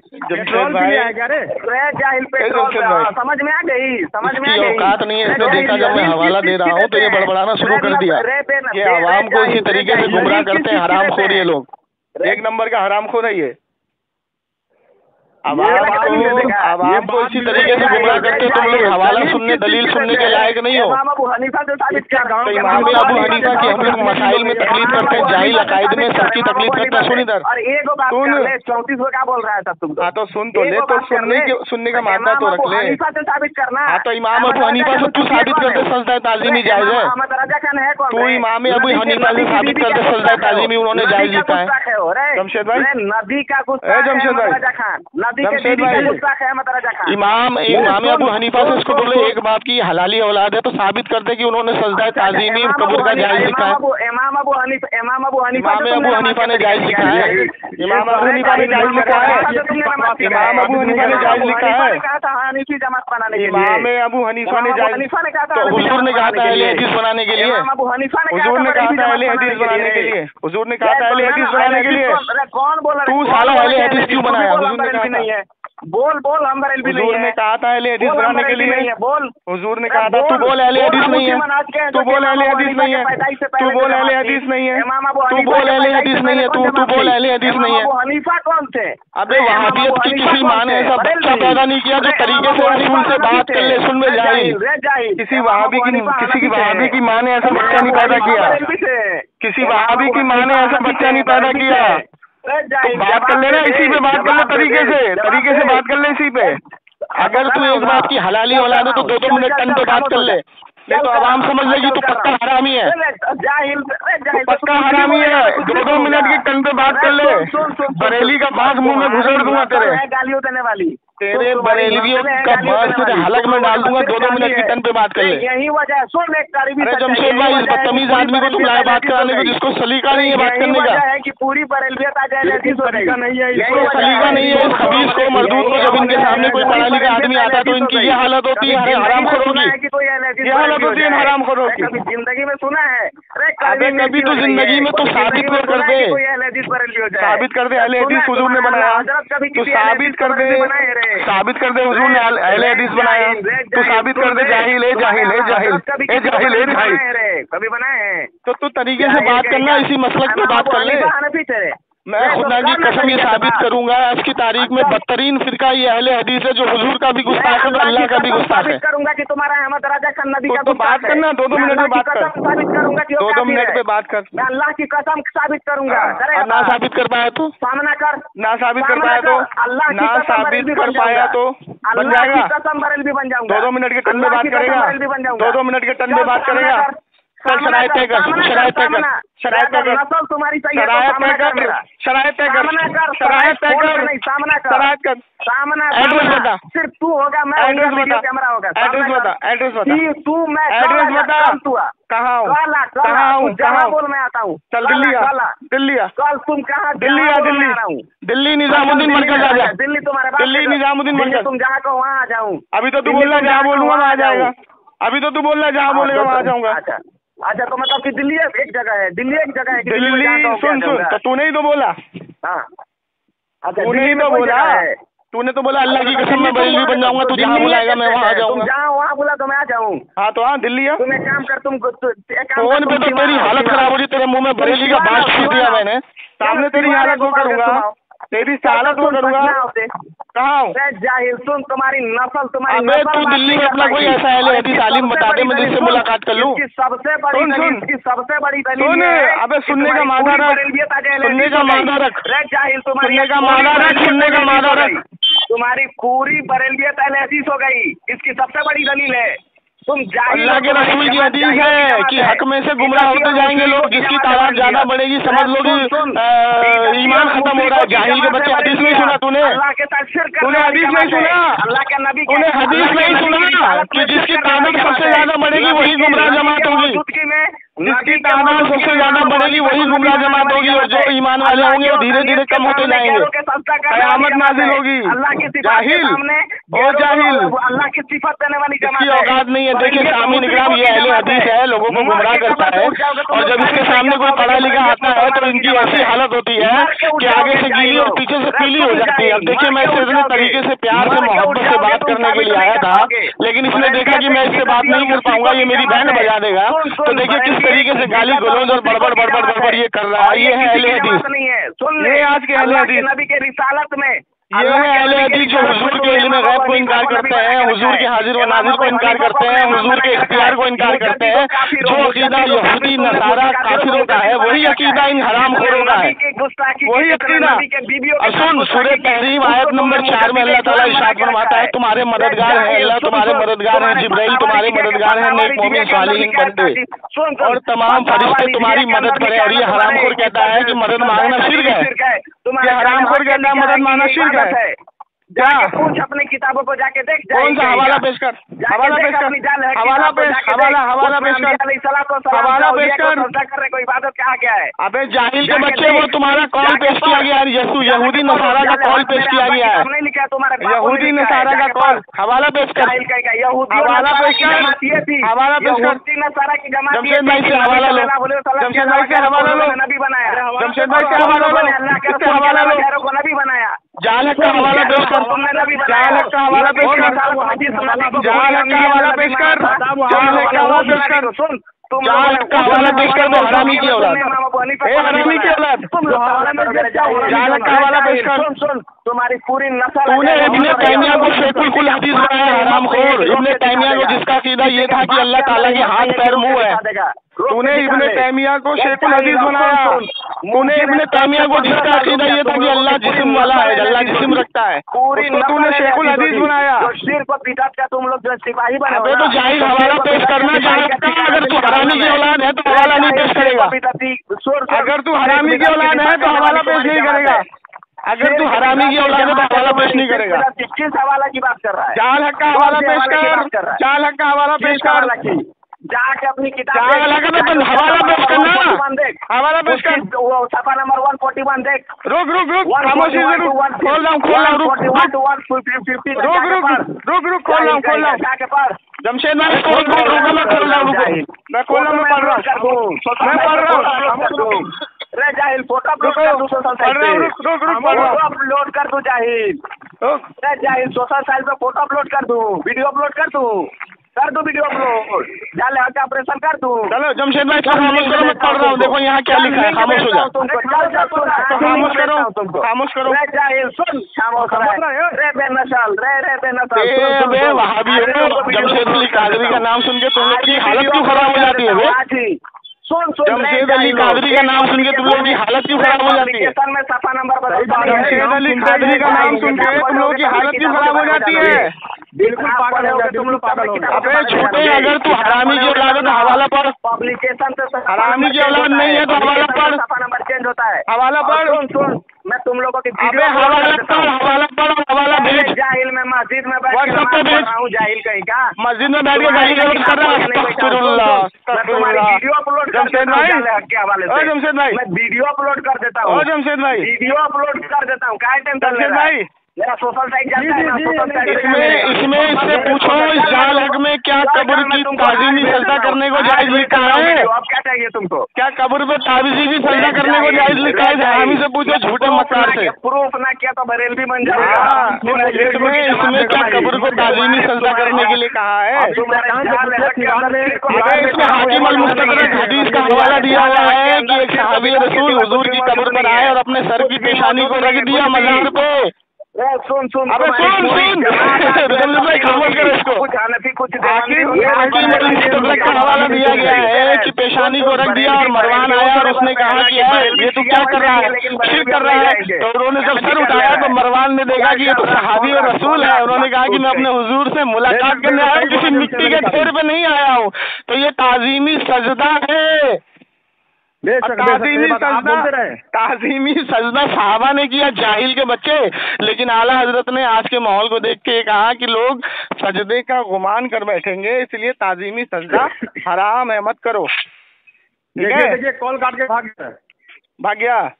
जाहिल पेट्रोल समझ में आ गई, समझ में आ गई। औकात नहीं है इसने देखा, जब मैं हवाला दे रहा हूँ तो ये बड़बड़ाना शुरू कर दिया। ये आवाम को इसी तरीके से गुमराह करते हैं, हरामखोर ये लोग, एक नंबर का हरामखोर है ये। आवाम को इसी तरीके से गुमराह करते, तुम लोग हवाला सुनने, दलील सुनने के लायक नहीं हो। इमाम अबू हनीफा से साबित कर रहा हूँ। इमाम अबू हनीफा की हम लोग मसाइल में तकलीफ करते हैं, जाहिल अकायद में सबकी तकलीफ करते हैं। सुन इधर, और एक बात कर ले, 34 क्या बोल रहा है तब तुम? हाँ तो सुन तो ले, तो सुनने का मादा तो रख ले। से साबित करना। हाँ तो इमाम अबू हनीफा से तू साबित करते सजदा ताजीमी जायज है? अहमद रजा खान है कौन? तू इमाम अबू हनीफा से साबित करते सजदा ताजीमी उन्होंने जायज लिखा है। जमशेद भाई, नबी का गुस्ताख जमशेद भाई, नबी के इमाम अबू हनीफा से इसको बोले एक बात की हलाली औलाद है, तो साबित करते कि उन्होंने सजदा ताजीमी कब्र का जायज लिखा है। इमाम अबू हनीफा ने जायज लिखा है, इमाम अबू हनीफा ने जायज लिखा है, इमाम अबू हनीफा ने जायज लिखा है, हनीफी जमात बनाने के लिए। इमाम अबू हनीफा ने जायज, तो हुजूर ने कहा था अहले हदीस बनाने के लिए, हुजूर ने कहा था अहले हदीस बनाने के लिए, हुजूर ने कहा था अहले हदीस बनाने के लिए। कौन बोला? तू साला अहले हदीस क्यों बनाया? हुजूर ने कहा नहीं है, बोल हम बरेलवी नहीं है। हुजूर ने कहा था अहले हदीस बनाने के लिए, बोल। हुजूर ने कहा था, तू बोल अहले हदीस नहीं है, तू बोल अहले हदीस नहीं है, तू बोल अहले हदीस नहीं है, तू बोल अहले हदीस नहीं है, तू बोल अहले हदीस नहीं है। हनीफा कौन थे? अबे वहाबियत की किसी माँ ने ऐसा बच्चा पैदा नहीं किया जो तरीके से रसूल से बात कर ले। सुन में जाहिल, किसी की वहाबी की माँ ने ऐसा बच्चा नहीं पैदा किया, किसी वहाबी की माँ ने ऐसा बच्चा नहीं पैदा किया। तो बात कर लेना, इसी पे बात कर ले, तरीके से बात कर ले इसी पे। अगर तू एक बात की हलाली औलाद है तो 2-2 मिनट टन पे बात कर ले, नहीं तो आवाम समझ लेगी तू पक्का हरामी है, पक्का हरामी है। 2-2 मिनट की टन पे बात कर ले, बरेली का बांस मुंह में घुसेड़ दूंगा तेरे। गालियों देने वाली तेरे बरेलवियों का बस तेरे हलक में डाल दूंगा, 2-2 मिनट की टन पे बात कर ले। यही वजह है। सुन एक करीबी अरे जमशेद भाई, इस बदतमीज आदमी को तुम लाए बात कराने को, जिसको सलीका नहीं है बात करने का। है कि पूरी बरेलवियत आ जाए, सलीका नहीं है, इसको सलीका नहीं है। इस खबीज को, मर्दूद को, जब इनके सामने कोई पढ़ा लिखा आदमी आता है तो इनकी ये हालत होती है हरामखोरों की, ये हालत होती है हरामखोरों की। कभी जिंदगी में सुना है? अबे कभी तो जिंदगी में तो साबित कर दे, साबित कर दे अहले हदीस हुजूर ने बनाया, तो साबित कर दे, साबित कर दे हुजूर ने अहले हदीस बनाया, तो साबित कर दे। जाहिल है, जाहिल है, जाहिल है, जाहिल है, जाहिल। कभी बनाए हैं तो तू तरीके से बात करना, इसी मसलक पे बात कर ले। मैं खुदा की कसम ये साबित करूंगा आज की तारीख में बदतरीन फिरका ये अहले हदीस है, जो हुजूर का भी गुस्ताख है, अल्लाह का भी गुस्ताख है। करूंगा कि तुम्हारा अहमद राजा खान नबी का तो बात करना, 2-2 मिनट में बात कर, साबित करूंगा कि 2-2 मिनट पे बात कर। मैं अल्लाह की कसम साबित करूंगा। और ना साबित कर पाया तो सामना कर, ना साबित कर पाया तो, ना साबित कर पाया तो बन जाएगा, कसम बरेलवी बन जाऊंगा। 2-2 मिनट के टन में बात करेगा, 2-2 मिनट के टन में बात करेगा। चल शरायत तय कर, शरायत तय कर, शरायत तय कर, नस्ल तुम्हारी सही है, शरायत तय कर, शरायत तय कर, शरायत तय कर, सामना कर, शरायत कर। सामना। एड्रेस बता, सिर्फ तू होगा, मैं एड्रेस बता, कैमरा होगा। एड्रेस बता, एड्रेस बता, तू मैं एड्रेस बता, कहाँ हूँ, कहाँ हूँ, कहाँ बोल मैं आता हूँ। चल दिल्ली आ, दिल्ली आ, कल तुम कहाँ? दिल्ली आ, दिल्ली, दिल्ली निजामुद्दीन मरकज आ जा, दिल्ली तुम्हारे दिल्ली निजामुद्दीन मरकज। तुम जहाँ कहो वहाँ आ जाऊँ। अभी तो तू बोलना जहाँ बोलूंगा वहाँ आ जाएगा, अभी तो तू बोलना जहाँ बोलेगा वहाँ आ जाऊंगा। अच्छा तो मतलब कि दिल्ली एक जगह है, दिल्ली एक जगह है, दिल्ली सुन तो तूने ही तो बोला, हाँ तूने ही तो बोला, तूने तो बोला अल्लाह की कसम मैं बरेलवी बन जाऊंगा, तू जहाँ बुलाएगा मैं वहाँ आ जाऊंगा। जहाँ वहाँ बोला तो मैं आ जाऊँ। हाँ तो हाँ दिल्ली है। तुम एक काम कर, तुम फोन पे तो तेरी हालत खराब हो रही, तेरे मुंह में बरेली का बात छीन दिया मैंने, सामने तेरी हालत वो करूंगा, तेरी हालत वो करूंगा। कहाँ हूँ? जाहिल, सुन तुम्हारी नस्ल, तुम्हारी अबे तू दिल्ली में अपना कोई ऐसा अहले हदीस आलिम बता दे, मैं जिससे मुलाकात कर लूँ। सबसे बड़ी दलील, सबसे बड़ी दलील सुन, अबे सुनने का मादा रख, सुनने का मादा रख, जाहिल तुम्हारी सुनने का मादा रख, सुनने का मादा रख। तुम्हारी पूरी बरेलवियत अहले हदीस हो गई, इसकी सबसे बड़ी दलील है। तुम अल्लाह के रसूल की हदीस है कि हक में से गुमराह होते जाएंगे लोग, जिसकी तादाद ज्यादा बढ़ेगी समझ लो कि ईमान खत्म हो रहा है। जाहिल के बच्चे, हदीस नहीं सुना तूने? तूने हदीस नहीं सुना? तूने हदीस नहीं सुना कि जिसकी तादाद सबसे ज्यादा बढ़ेगी वही गुमराह जमात होगी, जिसकी तादाद सबसे ज्यादा बढ़ेगी वही गुमराह जमात होगी, और जो ईमान वाले होंगे वो धीरे धीरे कम होते जाएंगे, कयामत नाजिल होगी। जाहिल, ओ जाहिल, अल्लाह की सिफत देने वाली इसकी औकात नहीं है। देखिए सामीन इकराम, ये अहले हदीस है, लोगों को गुमराह करता है, और जब इसके सामने कोई पढ़ा लिखा आता है तो इनकी ऐसी हालत होती है कि आगे से गीली और पीछे से पीली हो जाती है। अब देखिए मैं इससे इतने तरीके से प्यार से मोहब्बत से बात करने के लिए आया था, लेकिन इसने देखा कि मैं इससे बात नहीं कर पाऊंगा, ये मेरी बहन बजा देगा, तो देखिए किस तरीके से गाली गलौज और बड़बड़ बड़बड़ बड़बड़ ये कर रहा है। ये है अहले हदीस, ये आज के अहले हदीस, नबी के रिसालत में ये है अहले हदीस जो हुजूर के इल्म गैब को इनकार करते हैं, हुजूर के हाजिर व नाजिर को इनकार करते हैं, हुजूर के इख्तियार को इनकार करते हैं। जो अकीदा यहूदी नसारा काफिरों का है वही अकीदा इन हरामखोरों का है, वही अकीदा। और सुन, सूरह तहरीम आयत नंबर 4 में अल्लाह ताला इरशाद फरमाता है तुम्हारे मददगार हैं अल्लाह, तुम्हारे मददगार हैं जिब्राइल, तुम्हारे मददगार हैं नेक मोमिन सालिहीन बंदे, और तमाम फरिश्ते तुम्हारी मदद करें। और ये हरामखोर कहता है कि मदद मांगना शिर्क है, ये हरामखोर कहता है मदद मांगना शिर्क है। क्या पूछ अपनी किताबों को जाके देख, कौन सा हवाला पेश कर, हवाला पेश कर, हवाला पेश, हवाला पेश कर, हवाला पेश कर। कोई इबादत कहा गया है? अबे जाहिल के बच्चे, वो तुम्हारा कॉल पेश किया गया है, यहूदी नसारा का कॉल पेश किया गया है, यहूदी नसारा का कॉल। हवाला पेश कर, हवाला पेश कर, हवाला पेश कर। जमशेद भाई से हवाला लो, जमशेद भाई से हवाला लो, जमशेद भाई से हवाला लो, किससे हवाला लो? जालक का हवाला पेश कर, जालक का हवाला पेश कर, जालक का हवाला पेश कर, जालक का हवाला पेश कर, जालक का हवाला पेश कर। दो हरामी की औलाद, हरामी की औलाद, जालक का हवाला पेश कर। तुम्हारी पूरी नस्ल, तूने इब्ने तैमिया को शेखुल कुल हदीस बनाया हरामखोर। इब्ने तैमिया को जिसका अकीदा ये था कि अल्लाह ताला के हाथ पैर मुंह है, तूने इब्ने तैमिया को शेखुल हदीस बनाया। तूने इब्ने तैमिया को जिसका अकीदा ये था कि अल्लाह जिस्म वाला है, अल्लाह जिस्म रखता है, उसको तूने शेखुल हदीस बनाया। तुम लोग जो सिपाही बने, अबे तो जाहिल हवाला पेश करना चाहता है। अगर तू हरामी की औलाद है तो हवाला नहीं पेश करेगा, अगर तू हरामी की औलाद है तो हवाला पेश नहीं करेगा। अगर तू हरामी की औलाद है तो हवाला पेश नहीं करेगा। किस हवाला की बात कर रहा है? जाल हक का हवाला पेश कर, जाल हक का हवाला पेश कर, जाके अपनी किताब हवाला पेश करना, हवाला पेश कर, वो सफा नंबर 141 देख। रुक खामोशी से रुक, खोल रहा हूँ, खोल रहा हूँ, जाके पढ़। जमशेद भाई मैं खोल रहा हूँ, मैं पढ़ रहा हूँ। रे जाहिल, फोटो अपलोड कर दू सोशल साइट पे, अपलोड कर दू जाहिल, रे जाहिल सोशल साइट पे फोटो अपलोड कर दू, वीडियो अपलोड कर दू वीडियो अपलोड, जाल हक का ऑपरेशन कर दू। चलो जमशेद भाई खामोश करो, मैं पढ़ रहा हूँ, देखो यहाँ क्या लिखा है, खामोश हो जाओ, खामोश करो, रे जाहिल सुन, खामोश रे बेनस्ल, रे बे वहाबी हो, जमशेद अली कादरी का नाम सुन के तुम लोग की हालत क्यों खराब हो जाती है बे? सुन जमशेद अली कादरी का नाम सुन के तुम लोगों की हालत क्यों खराब हो जाती है? में सफा नंबर जमशेद अली कादरी का नाम सुन के तुम लोगों की हालत क्यों खराब हो जाती है? बिल्कुल पागल हो गए तुम लोग, पागल हो गए। अबे छोटे, अगर तू हरामी की औलाद है तो हवाला पढ़, पब्लिकेशन से हरामी की औलाद नहीं है तो हवाला पढ़, सफा नंबर चेंज होता है, हवाला पढ़। सुन मैं तुम लोगों की अबे हवाला भेज, जाहिल में मस्जिद में बैठ व्हाट्सएप पे भेज, जाहिल कहीं का मस्जिद में बैठ के गाली गलौज कर रहा है, वीडियो अपलोड कर जमशेद भाई, जमशेद भाई मैं वीडियो अपलोड कर देता हूँ, जमशेद भाई वीडियो अपलोड कर देता हूँ, क्या टेंशन जमशेद भाई, मेरा सोशल साइट जाता है ना, सोशल साइट इसमें इससे पूछो इस जाल हक में क्या कब्र की ताजीमी सजदा करने को जायज लिखा है? अब क्या चाहिए तुमको? क्या कब्र पे ताजीमी सजदा करने को जायज लिखा है? हरामी से पूछो, झूठे मक्कार से। प्रूफ ना किया तो बरेलवी बन जाएगा। इसमें क्या कब्र को ताजीमी सजदा करने के लिए कहा है? इसमें हाकिम अल मुस्तदरक हदीस का हवाला दिया हुआ है कि एक सहाबी रसूल हुजूर की कब्र पर आए और अपने सर की पेशानी को रख दिया मजार पे। सुन अबे सुन खामोश कर इसको। कुछ हनफी कुछ का हवाला दिया गया है कि पेशानी को रख दिया और मरवान आया और उसने कहा कि ये तू क्या कर रहा है, शिर्क कर रहा है। तो उन्होंने जब सर उठाया तो मरवान ने देखा कि ये तो सहाबी और रसूल है। उन्होंने कहा कि मैं अपने हुजूर से मुलाकात करने आया हूँ, किसी मिट्टी के ढेर पे नहीं आया हूँ। तो ये ताजीमी सजदा है, ताजीमी सजदा सहाबा ने किया, जाहिल के बच्चे। लेकिन आला हजरत ने आज के माहौल को देख के कहा कि लोग सजदे का गुमान कर बैठेंगे, इसलिए ताजीमी सजदा हराम है, मत करो। देखिए कॉल काट के भाग गया।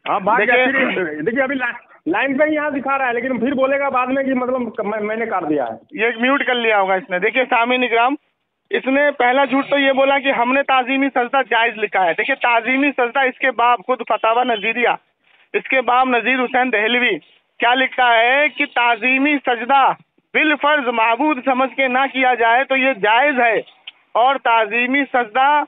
हाँ भाग गया। देखिए अभी लाइन पे ही यहाँ दिखा रहा है, लेकिन फिर बोलेगा बाद में कि मतलब मैंने काट दिया है। ये म्यूट कर लिया होगा इसने। देखिए सामीन इकराम, इसने पहला झूठ तो ये बोला कि हमने ताजीमी सजदा जायज लिखा है। देखिए ताजीमी सजदा इसके बाप खुद फतावा नजीरिया, इसके बाप नजीर हुसैन दहलवी क्या लिखता है कि ताजीमी सजदा बिल फर्ज माबूद समझ के ना किया जाए तो ये जायज है। और ताजीमी सजदा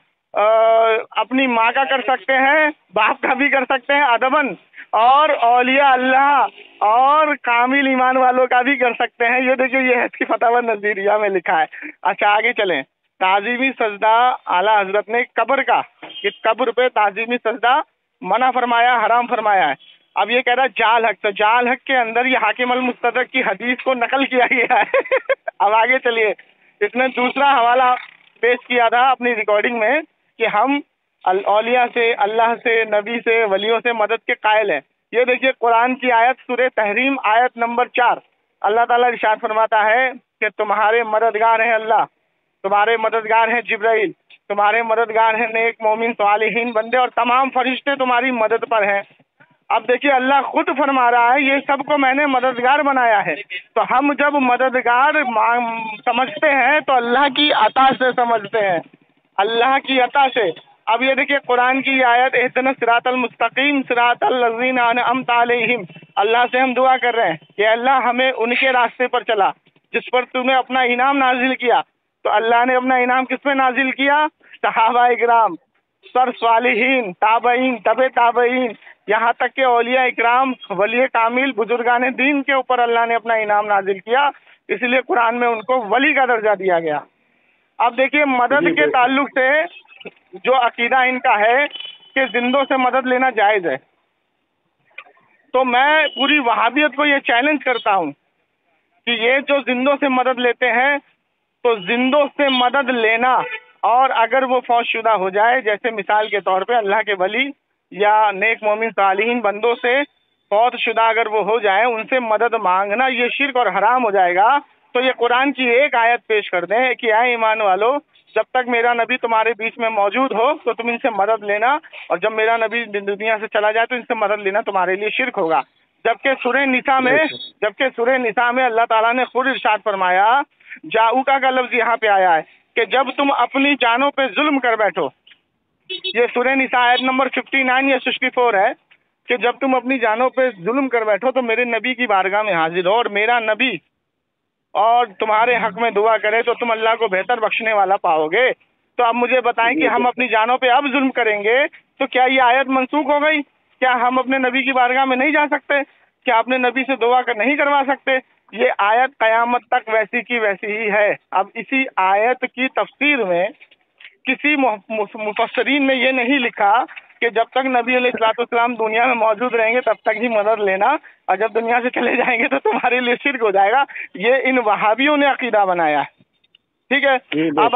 अपनी माँ का कर सकते हैं, बाप का भी कर सकते हैं अदबन, और औलिया अल्लाह और कामिल ईमान वालों का भी कर सकते हैं। ये देखिए ये है इसकी फतावा नजीरिया में लिखा है। अच्छा आगे चलें। ताजीमी सजदा आला हजरत ने कब्र का, कि कब्र पे ताजीमी सजदा मना फरमाया, हराम फरमाया है। अब ये कह रहा है जाल हक, तो जाल हक के अंदर ये हाकिम अल मुस्तदरक की हदीस को नकल किया गया है। अब आगे चलिए। इसने दूसरा हवाला पेश किया था अपनी रिकॉर्डिंग में कि हम औलिया से, अल्लाह से, नबी से, वलियों से मदद के कायल हैं। ये देखिए कुरान की आयत सूरह तहरीम आयत नंबर 4, अल्लाह ताला इरशाद फरमाता है कि तुम्हारे मददगार हैं अल्लाह, तुम्हारे मददगार हैं जिब्राइल, तुम्हारे मददगार हैं नेक मोमिन सालिहीन बंदे, और तमाम फरिश्ते तुम्हारी मदद पर हैं। अब देखिए अल्लाह खुद फरमा रहा है ये सबको मैंने मददगार बनाया है। तो हम जब मददगार समझते हैं तो अल्लाह की अता से समझते हैं, अल्लाह की अता से। अब ये देखिए कुरान की आयत इहदिना सिरातल मुस्तकीम सिरातल लज़ीना अनअमता अलैहिम, अल्लाह से हम दुआ कर रहे हैं कि अल्लाह हमें उनके रास्ते पर चला जिस पर तूने अपना इनाम नाजिल किया। तो अल्लाह ने अपना इनाम किस पे नाजिल किया? सहाबा इकराम, सर सालिहीन, ताबईन, तबे ताबईन, यहाँ तक के औलिया इकराम, वली कामिल, बुजुर्गान दीन के ऊपर अल्लाह ने अपना इनाम नाजिल किया। इसलिए कुरान में उनको वली का दर्जा दिया गया। अब देखिए मदद के ताल्लुक से जो अकीदा इनका है कि जिंदों से मदद लेना जायज़ है, तो मैं पूरी वहाबियत को ये चैलेंज करता हूँ कि ये जो जिंदों से मदद लेते हैं, तो जिंदों से मदद लेना और अगर वो फौजशुदा हो जाए, जैसे मिसाल के तौर पे अल्लाह के वली या नेक मोमिन सालिहीन बंदों से फौत शुदा अगर वो हो जाए, उनसे मदद मांगना ये शिर्क और हराम हो जाएगा। तो ये कुरान की एक आयत पेश कर दें कि आए ईमान वालो, जब तक मेरा नबी तुम्हारे बीच में मौजूद हो तो तुम इनसे मदद लेना, और जब मेरा नबी दुनिया से चला जाए तो इनसे मदद लेना तुम्हारे लिए शिर्क होगा। जबकि सूरह निसा में अल्लाह ताला ने खुद इरशाद फरमाया, जाऊका का लफ्ज यहाँ पे आया है कि जब तुम अपनी जानों पे जुल्म कर बैठो। ये सूरह निसा आयत नंबर 59 या 64 है कि जब तुम अपनी जानों पे जुल्म कर बैठो तो मेरे नबी की बारगाह में हाजिर हो, और मेरा नबी और तुम्हारे हक में दुआ करे तो तुम अल्लाह को बेहतर बख्शने वाला पाओगे। तो अब मुझे बताएं कि हम अपनी जानों पे अब जुल्म करेंगे तो क्या ये आयत मनसूख हो गई? क्या हम अपने नबी की बारगाह में नहीं जा सकते? क्या अपने नबी से दुआ कर नहीं करवा सकते? ये आयत कयामत तक वैसी की वैसी ही है। अब इसी आयत की तफसीर में किसी मुफस्सरीन ने ये नहीं लिखा कि जब तक नबी अलैहिस्सलाम दुनिया में मौजूद रहेंगे तब तक ही मदद लेना, और जब दुनिया से चले जाएंगे तो तुम्हारे लिए शिर्क हो जाएगा। ये इन वहाबियों ने अकीदा बनाया है। ठीक है, अब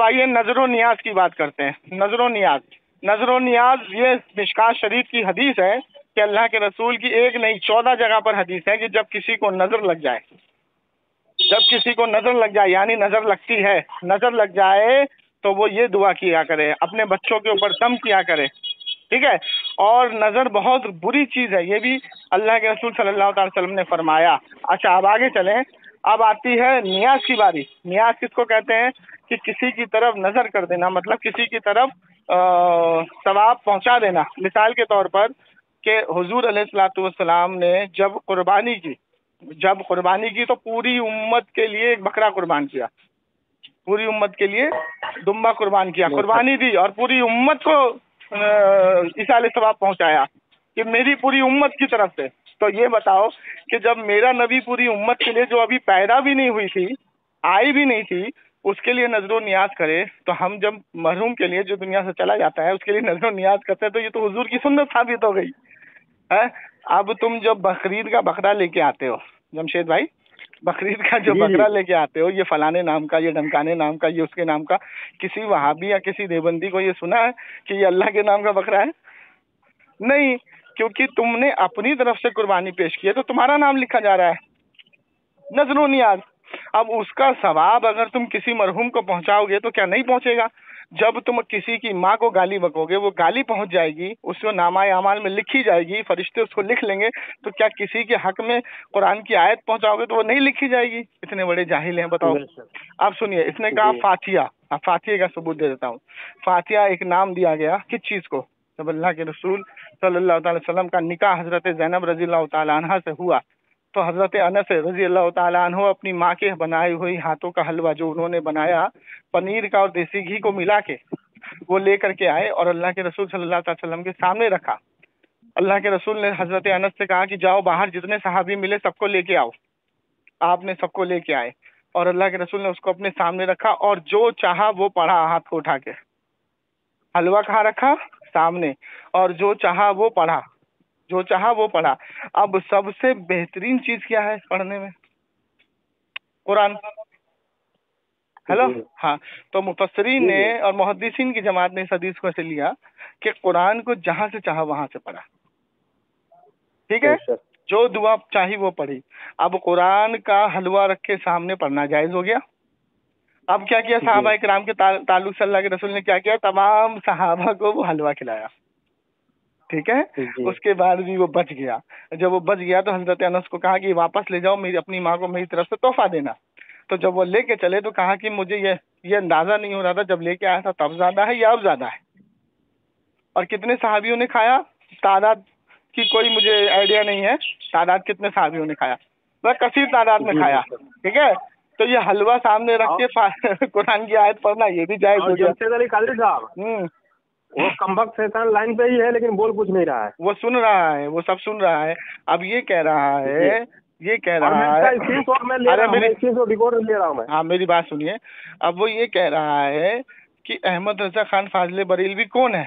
आइए नजरो नियाज की बात करते हैं। नजरो नियाज ये मिशकात शरीफ की हदीस है कि अल्लाह के रसूल की एक नहीं 14 जगह पर हदीस है कि जब किसी को नजर लग जाए, यानी नजर लगती है, नजर लग जाए तो वो ये दुआ किया करे, अपने बच्चों के ऊपर दम किया करे। ठीक है, और नजर बहुत बुरी चीज है, ये भी अल्लाह के रसूल सल्लल्लाहु अलैहि वसल्लम ने फरमाया। अच्छा, अब आगे चलें। अब आती है नियाज की बारी। नियाज किसको कहते हैं? कि किसी की तरफ नजर कर देना, मतलब किसी की तरफ सवाब पहुंचा देना। मिसाल के तौर पर कि हुजूर अलैहिस्सलातु वस्सलाम ने जब कुर्बानी की तो पूरी उम्मत के लिए एक बकरा कुर्बान किया, पूरी उम्मत के लिए दुम्बा कुर्बान किया, कुर्बानी दी और पूरी उम्मत को इसाले सवाब पहुंचाया कि मेरी पूरी उम्मत की तरफ से। तो ये बताओ कि जब मेरा नबी पूरी उम्मत के लिए, जो अभी पैदा भी नहीं हुई थी, आई भी नहीं थी, उसके लिए नजरो नियाज करे, तो हम जब मरहूम के लिए जो दुनिया से चला जाता है उसके लिए नजरो नियाज करते हैं, तो ये तो हुजूर की सुन्नत साबित हो गई है। अब तुम जब बकरीद का बकरा लेके आते हो जमशेद भाई, बकरीद का जो बकरा लेके आते हो, ये फलाने नाम का, ये ढमकाने नाम का, ये उसके नाम का, किसी वहाबी या किसी देवबंदी को ये सुना है कि ये अल्लाह के नाम का बकरा है? नहीं, क्योंकि तुमने अपनी तरफ से कुर्बानी पेश की है तो तुम्हारा नाम लिखा जा रहा है, नजरो नियाज। अब उसका सवाब अगर तुम किसी मरहूम को पहुंचाओगे तो क्या नहीं पहुंचेगा? जब तुम किसी की माँ को गाली बकोगे, वो गाली पहुंच जाएगी, उसको नामाए अमाल में लिखी जाएगी, फरिश्ते उसको लिख लेंगे। तो क्या किसी के हक में कुरान की आयत पहुंचाओगे तो वो नहीं लिखी जाएगी? इतने बड़े जाहिल हैं, बताओ। आप सुनिए, इसने कहा फातिहा। अब फातिहा का सबूत दे देता हूँ। फातिहा एक नाम दिया गया किस चीज को? जब अल्लाह के रसूल सल्लल्लाहु अलैहि वसल्लम का निकाह हजरत ज़ैनब रज़ियल्लाहु ताला अन्हा से हुआ, तो हजरत अनस रज़ियल्लाहु ताला अन्हु अपनी माँ के बनाई हुई हाथों का हलवा जो उन्होंने बनाया, पनीर का और देसी घी को मिला के वो लेकर के आए और अल्लाह के रसूल सल्लल्लाहु अलैहि वसल्लम के सामने रखा। अल्लाह के रसूल ने हजरत अनस से कहा कि जाओ बाहर जितने सहाबी मिले सबको लेके आओ। आपने सबको लेके आए और अल्लाह के रसूल ने उसको अपने सामने रखा और जो चाहा वो पढ़ा हाथ को उठा के। हलवा कहाँ रखा? सामने। और जो चाहा वो पढ़ा, जो चाहा वो पढ़ा। अब सबसे बेहतरीन चीज क्या है पढ़ने में? कुरान। हेलो, हाँ। तो मुफस्सिरीन ने और मुहद्दिसीन की जमात ने इस हदीस को ऐसे लिया कि कुरान को जहां से चाहा वहां से पढ़ा। ठीक है, जो दुआ चाही वो पढ़ी। अब कुरान का हलवा रख के सामने पढ़ना जायज हो गया। अब क्या किया सहाबा इकराम के ताल्लुक से अल्लाह के रसूल ने क्या किया? तमाम सहाबा को वो हलवा खिलाया। ठीक है, उसके बाद भी वो बच गया। जब वो बच गया तो हजरत अनस को कहा कि वापस ले जाओ, मेरी अपनी माँ को मेरी तरफ से तोहफा देना। तो जब वो लेके चले तो कहा कि मुझे ये अंदाजा नहीं हो रहा था जब लेके आया था तब ज्यादा है या अब ज्यादा है। और कितने सहाबियों ने खाया, तादाद की कोई मुझे आइडिया नहीं है, तादाद कितने सहाबियों ने खाया, वह कसीर तादाद में खाया। ठीक है, तो ये हलवा सामने रख के कुरान की आयत पढ़ना ये भी जायज हो गया। वो कमबख्त शैतान लाइन पे ही है लेकिन बोल कुछ नहीं रहा है। वो सुन रहा है, वो सब सुन रहा है। अब ये कह रहा है, अरे रिकॉर्ड ले रहा हूँ मैं। हाँ, मेरी बात सुनिए। अब वो ये कह रहा है कि अहमद रजा खान फाजले बरेलवी कौन है?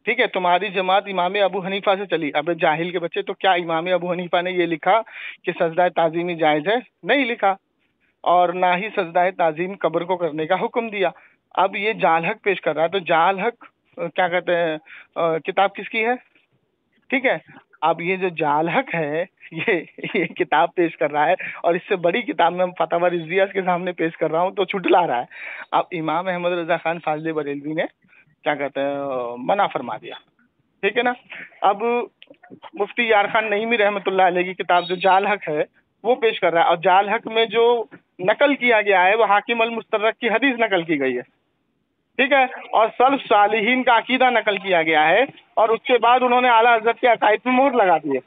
ठीक है, तुम्हारी जमात इमाम अबू हनीफा से चली। अब जाहिल के बच्चे, तो क्या इमाम अबू हनीफा ने ये लिखा कि सजदा ताजीमी जायज है? नहीं लिखा। और ना ही सजदा ताजीम कब्र को करने का हुक्म दिया। अब ये जाल हक पेश कर रहा है। तो जाल हक क्या कहते हैं, किताब किसकी है? ठीक है, अब ये जो जाल हक है ये किताब पेश कर रहा है और इससे बड़ी किताब में फतवा रिजविया के सामने पेश कर रहा हूँ तो छुटला रहा है। अब इमाम अहमद रजा खान फाजले बरेलवी ने क्या कहते हैं मना फरमा दिया, ठीक है ना। अब मुफ्ती यार खान नईमी रहमतुल्लाह अलैह की किताब जो जाल हक है वो पेश कर रहा है, और जाल हक में जो नकल किया गया है वो हाकिम अल मुस्तदरक की हदीस नकल की गई है, ठीक है, और सल्फ सालिहीन का अकीदा नकल किया गया है, और उसके बाद उन्होंने आला हजरत के अकायद में मोहर लगा दी है।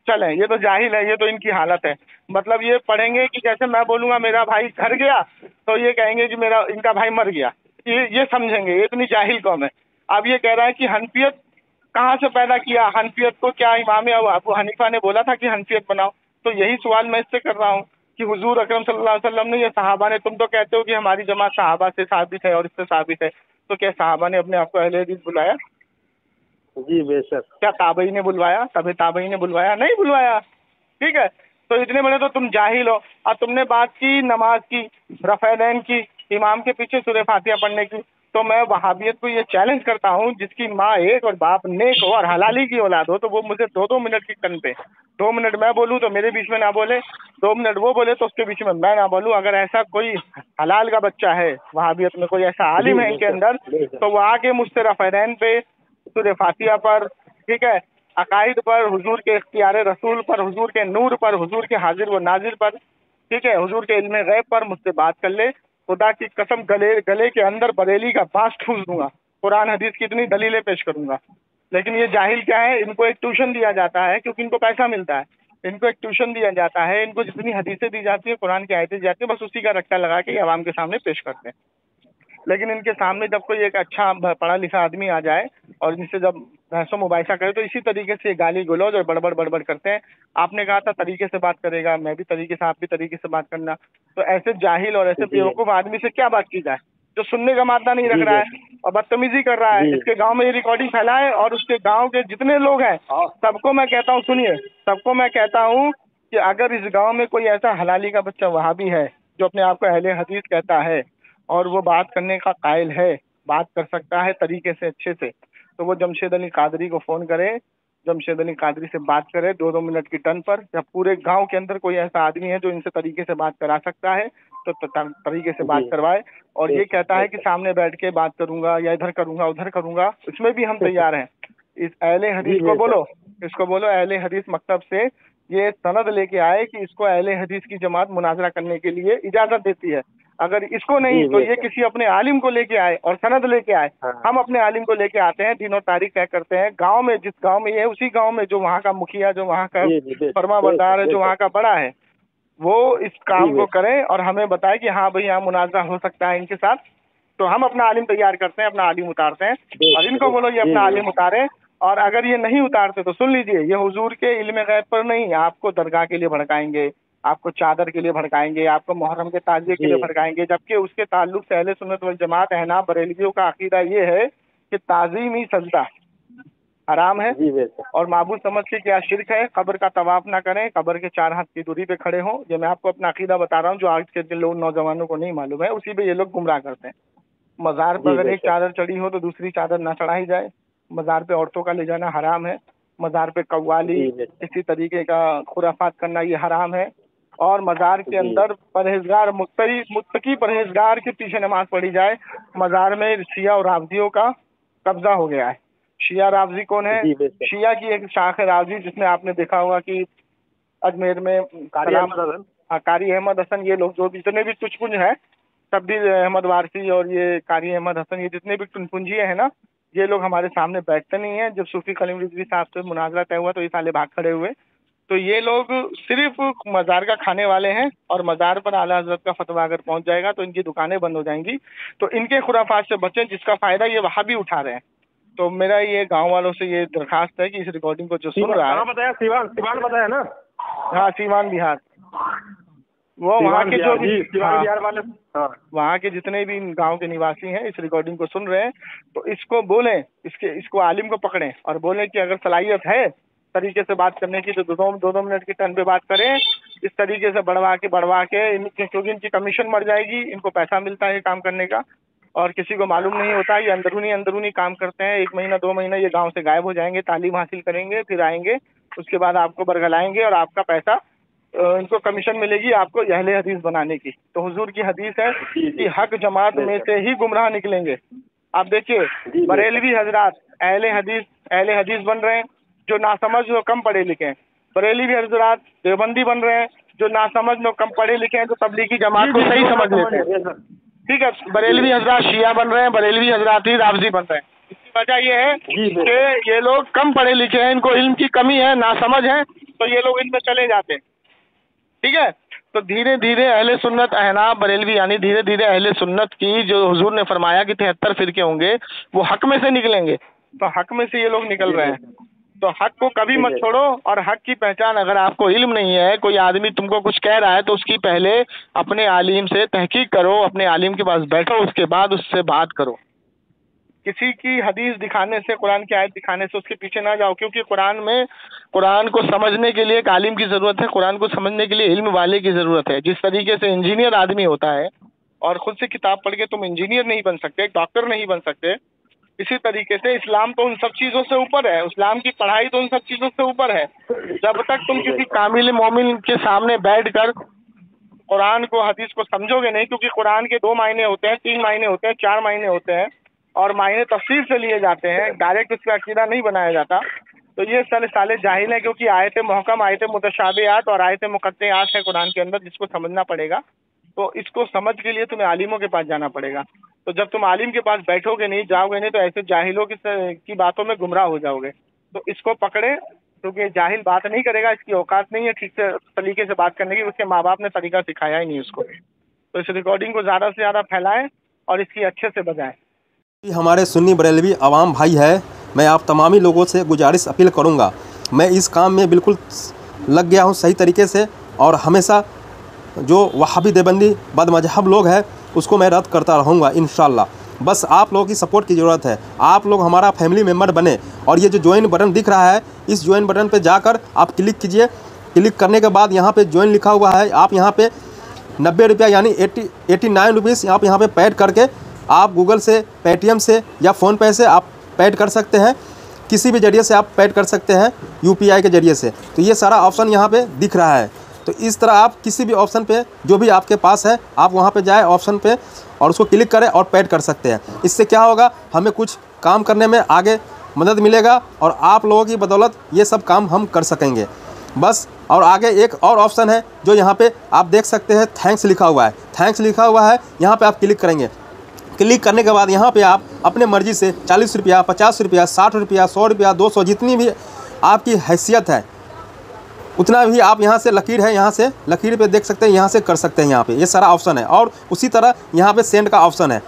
चलें, ये तो जाहिल है, ये तो इनकी हालत है। मतलब ये पढ़ेंगे कि जैसे मैं बोलूंगा मेरा भाई घर गया तो ये कहेंगे कि मेरा इनका भाई मर गया, ये समझेंगे, ये इतनी जाहिल कौम है। अब ये कह रहा है कि हनफियत कहाँ से पैदा किया, हनफियत को क्या इमाम अबू हनीफा ने बोला था कि हनफियत बनाओ? तो यही सवाल मैं इससे कर रहा हूँ कि हुजूर अकरम सल्लल्लाहु अलैहि वसल्लम ने, या सहाबा ने, तुम तो कहते हो कि हमारी जमात सहाबा से साबित है और इससे साबित है, तो क्या सहाबा ने अपने आप को अहले हदीस बुलाया? जी बेशक। क्या ताबई ने बुलवाया? तबे ताबई ने बुलवाया? नहीं बुलवाया, ठीक है। तो इतने बड़े तो तुम जाहिल हो। और तुमने बात की नमाज की, रफ़ैदैन की, इमाम के पीछे सूरह फातिहा पढ़ने की, तो मैं वहाबियत को ये चैलेंज करता हूँ जिसकी माँ एक और बाप नेक हो और हलाली की औलाद हो, तो वो मुझे 2-2 मिनट की टन पे 2 मिनट मैं बोलूँ तो मेरे बीच में ना बोले, 2 मिनट वो बोले तो उसके बीच में मैं ना बोलूँ। अगर ऐसा कोई हलाल का बच्चा है वहाबियत में, कोई ऐसा आलिम है इनके अंदर, तो वो आके मुझसे रफ़ैदैन पे, सूरह फातिहा पर, ठीक है, अकाइद पर, हुजूर के इख्तियार रसूल पर, हुजूर के नूर पर, हुजूर के हाजिर व नाजिर पर, ठीक है, हुजूर के इल्म गैब पर मुझसे बात कर ले। खुदा की कसम गले के अंदर बरेली का बांस ठूस दूंगा, कुरान हदीस की इतनी दलीलें पेश करूंगा। लेकिन ये जाहिल क्या है, इनको एक ट्यूशन दिया जाता है क्योंकि इनको पैसा मिलता है, इनको एक ट्यूशन दिया जाता है, इनको जितनी हदीसें दी जाती है, कुरान की आयतें दी जाती है, बस उसी का रट्टा लगा के आवाम के सामने पेश करते हैं। लेकिन इनके सामने जब कोई एक अच्छा पढ़ा लिखा आदमी आ जाए और इनसे जब बहसो मुबाहिसा करे तो इसी तरीके से गाली गलौज और बड़बड़ करते हैं। आपने कहा था तरीके से बात करेगा, मैं भी तरीके से, आप भी तरीके से बात करना। तो ऐसे जाहिल और ऐसे बेवकूफ़ आदमी से क्या बात की जाए जो सुनने का मादा नहीं रख रहा है और बदतमीजी कर रहा है। इसके गांव में ये रिकॉर्डिंग फैलाए और उसके गांव के जितने लोग हैं सबको मैं कहता हूँ, सुनिए, सबको मैं कहता हूँ कि अगर इस गांव में कोई ऐसा हलाली का बच्चा वहाबी है जो अपने आप को अहले हदीस कहता है और वो बात करने का कायल है, बात कर सकता है तरीके से, अच्छे से, तो वो जमशेद अली कादरी को फ़ोन करे, जमशेद अली कादरी से बात करे 2-2 मिनट की टर्न पर। जब पूरे गांव के अंदर कोई ऐसा आदमी है जो इनसे तरीके से बात करा सकता है तो तरीके से बात करवाए। और ये कहता है कि सामने बैठ के बात करूंगा या इधर करूंगा उधर करूंगा, इसमें भी हम तैयार हैं। इस अहले हदीस को बोलो, इसको बोलो अहले हदीस मकतब से ये सनद लेके आए कि इसको अहले हदीस की जमात मुनाजरा करने के लिए इजाजत देती है। अगर इसको नहीं तो ये किसी अपने आलिम को लेके आए और सनद लेके आए। हम अपने आलिम को लेके आते हैं, दिन और तारीख तय करते हैं, गांव में, जिस गांव में ये है उसी गांव में जो वहाँ का मुखिया, जो वहाँ का फरमाबरदार है, जो वहाँ का बड़ा है, वो इस काम को करें और हमें बताए कि हाँ भाई यहाँ मुनाजरा हो सकता है इनके साथ। तो हम अपना आलिम तैयार करते हैं, अपना आलिम उतारते हैं और इनको बोलो ये अपना आलिम उतारे। और अगर ये नहीं उतारते तो सुन लीजिए, ये हुजूर के इल्म गैब पर नहीं, आपको दरगाह के लिए भड़काएंगे, आपको चादर के लिए भड़काएंगे, आपको मुहर्रम के ताजिए के लिए भड़काएंगे। जबकि उसके ताल्लुक से अहले सुन्नत वल जमात अहनाफ बरेलवियों का अकीदा ये है कि ताज़ीमी सजदा हराम है और माबूद समझ के क्या शिरक है। कब्र का तवाफ ना करें, कब्र के 4 हाथ की दूरी पे खड़े हों। ये मैं आपको अपना अकीदा बता रहा हूँ जो आज के लोग नौजवानों को नहीं मालूम है, उसी पे ये लोग गुमराह करते हैं। मज़ार पर अगर एक चादर चढ़ी हो तो दूसरी चादर ना चढ़ाई जाए। मज़ार पे औरतों का ले जाना हराम है। मज़ार पे कव्वाली, इसी तरीके का खुराफात करना ये हराम है। और मज़ार के अंदर परहेजगार, मुत्तकी परहेजगार के पीछे नमाज पढ़ी जाए। मज़ार में शिया और रावजियों का कब्जा हो गया है। शिया रावजी कौन है? शिया की एक शाख है रावजी, जिसमें आपने देखा होगा कि अजमेर में कारी अहमद हसन, ये लोग जो जितने भी तुचपुंज हैं, तब्दील अहमद वारसी और ये कारी अहमद हसन, ये जितने भी टुनपुंजिए हैं ना, ये लोग हमारे सामने बैठते नहीं हैं। जब सूफी कलीम रिजवी साहब से मुनाजरा तय हुआ तो ये साले भाग खड़े हुए। तो ये लोग सिर्फ मज़ार का खाने वाले हैं और मज़ार पर आला हज़रत का फतवा अगर पहुंच जाएगा तो इनकी दुकानें बंद हो जाएंगी। तो इनके खुराफात से बचें जिसका फ़ायदा ये वहाँ भी उठा रहे हैं। तो मेरा ये गाँव वालों से ये दरखास्त है कि इस रिकॉर्डिंग को जो सुन रहा है, बताया सीवान बताया ना? हाँ, सीवान बिहार, वो वहाँ के जो भी बिहार वाले, वहाँ के जितने भी गांव के निवासी हैं इस रिकॉर्डिंग को सुन रहे हैं, तो इसको बोलें, इसको आलिम को पकड़ें और बोलें कि अगर सलाहियत है तरीके से बात करने की तो 2-2 मिनट की टर्न पे बात करें। इस तरीके से बढ़वा के क्योंकि इनकी कमीशन मर जाएगी, इनको पैसा मिलता है काम करने का। और किसी को मालूम नहीं होता। ये अंदरूनी काम करते हैं। 1 महीना 2 महीना ये गांव से गायब हो जाएंगे, तालीम हासिल करेंगे, फिर आएंगे, उसके बाद आपको बरगलाएंगे और आपका पैसा इनको कमीशन मिलेगी आपको अहले हदीस बनाने की। तो हुजूर की हदीस है कि हक जमात में से ही गुमराह निकलेंगे। आप देखिए बरेलवी हजरात अहले हदीस बन रहे हैं जो नासमझ लोग कम पढ़े लिखे हैं। बरेलवी हजरात देवबंदी बन रहे हैं जो नासमझ लोग कम पढ़े लिखे हैं, जो तबलीगी जमात को सही समझ लेते हैं। ठीक है, बरेलवी हजरात शिया बन रहे हैं, बरेलवी हजरात ही राफजी बन रहे हैं। इसकी वजह यह है कि ये लोग कम पढ़े लिखे हैं, इनको इल्म की कमी है, नासमझ है, तो ये लोग इनमें चले जाते हैं। ठीक है, तो धीरे धीरे अहले सुन्नत अहनाफ बरेलवी यानी धीरे धीरे अहले सुन्नत की जो हुजूर ने फरमाया कि 73 फिरके होंगे वो हक में से निकलेंगे। तो हक में से ये लोग निकल रहे हैं। तो हक को कभी मत छोड़ो। और हक की पहचान, अगर आपको इल्म नहीं है, कोई आदमी तुमको कुछ कह रहा है तो उसकी पहले अपने आलिम से तहकीक करो, अपने आलिम के पास बैठो, उसके बाद उससे बात करो। किसी की हदीस दिखाने से, कुरान की आयत दिखाने से उसके पीछे ना जाओ, क्योंकि कुरान को समझने के लिए एक आलिम की ज़रूरत है, कुरान को समझने के लिए इल्म वाले की ज़रूरत है। जिस तरीके से इंजीनियर आदमी होता है और खुद से किताब पढ़ के तुम इंजीनियर नहीं बन सकते, डॉक्टर नहीं बन सकते, इसी तरीके से इस्लाम तो उन सब चीज़ों से ऊपर है। इस्लाम की पढ़ाई तो उन सब चीज़ों से ऊपर है। जब तक तुम किसी कामिल मोमिन के सामने बैठकर कुरान को, हदीस को समझोगे नहीं, क्योंकि कुरान के 2 मायने होते हैं, 3 मायने होते हैं, 4 मायने होते हैं और मायने तफसीर से लिए जाते हैं, डायरेक्ट उसका अकीदा नहीं बनाया जाता। तो ये साले जाहिल है, क्योंकि आयत मुहकम, आयत मुतशाबिहात और आयत मुक़त्तिआत है कुरान के अंदर, जिसको समझना पड़ेगा। तो इसको समझ के लिए तुम्हें आलिमों के पास जाना पड़ेगा। तो जब तुम आलिम के पास बैठोगे नहीं, जाओगे नहीं, तो ऐसे जाहिलों की बातों में गुमराह हो जाओगे। तो इसको पकड़े, क्योंकि जाहिल बात नहीं करेगा, इसकी औकात नहीं है ठीक से तरीके से बात करने की, उसके माँ बाप ने तरीका सिखाया ही नहीं उसको। तो इस रिकॉर्डिंग को ज़्यादा से ज़्यादा फैलाएं और इसकी अच्छे से बजाएं। हमारे सुन्नी बरेलवी आवाम भाई है, मैं आप तमामी लोगों से गुजारिश अपील करूंगा, मैं इस काम में बिल्कुल लग गया हूं सही तरीके से, और हमेशा जो वहाबी देवबंदी बदमजहब लोग हैं उसको मैं रद्द करता रहूँगा इंशाअल्लाह। बस आप लोगों की सपोर्ट की ज़रूरत है। आप लोग हमारा फैमिली मेम्बर बने, और ये जो ज्वाइन बटन दिख रहा है, इस ज्वाइन बटन पे जाकर आप क्लिक कीजिए। क्लिक करने के बाद यहाँ पे ज्वाइन लिखा हुआ है, आप यहाँ पे 90 रुपया यानी 89 रुपीज़ आप यहाँ पे पेड करके आप गूगल से, पेटीएम से या फ़ोनपे से आप पेड कर सकते हैं। किसी भी ज़रिए से आप पेड कर सकते हैं, यूपीआई के ज़रिए से। तो ये सारा ऑप्शन यहाँ पे दिख रहा है। तो इस तरह आप किसी भी ऑप्शन पे जो भी आपके पास है, आप वहाँ पे जाए ऑप्शन पे और उसको क्लिक करें और पेड कर सकते हैं। इससे क्या होगा, हमें कुछ काम करने में आगे मदद मिलेगा और आप लोगों की बदौलत ये सब काम हम कर सकेंगे बस। और आगे एक और ऑप्शन है जो यहाँ पे आप देख सकते हैं, थैंक्स लिखा हुआ है। थैंक्स लिखा हुआ है, यहाँ पे आप क्लिक करेंगे। क्लिक करने के बाद यहाँ पे आप अपने मर्ज़ी से 40 रुपया, 50 रुपया, 60 रुपया, 100 रुपया, 200, जितनी भी आपकी हैसियत है उतना भी आप यहाँ से लकीर है, यहाँ से लकीर पे देख सकते हैं, यहाँ से कर सकते हैं। यहाँ पे ये सारा ऑप्शन है। और उसी तरह यहाँ पे सेंड का ऑप्शन है,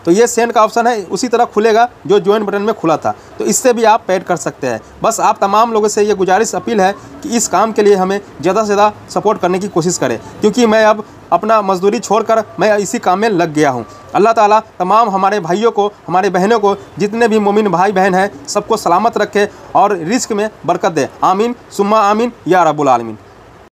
तो ये सेंड का ऑप्शन है, उसी तरह खुलेगा जो ज्वाइन बटन में खुला था। तो इससे भी आप पेड कर सकते हैं। बस आप तमाम लोगों से ये गुजारिश अपील है कि इस काम के लिए हमें ज़्यादा से ज़्यादा सपोर्ट करने की कोशिश करें, क्योंकि मैं अब अपना मजदूरी छोड़कर मैं इसी काम में लग गया हूँ। अल्लाह ताला तमाम हमारे भाइयों को, हमारे बहनों को, जितने भी मोमिन भाई बहन हैं, सबको सलामत रखे और रिस्क में बरकत दे। आमीन सुम्मा आमीन या रब्बुल आलमीन।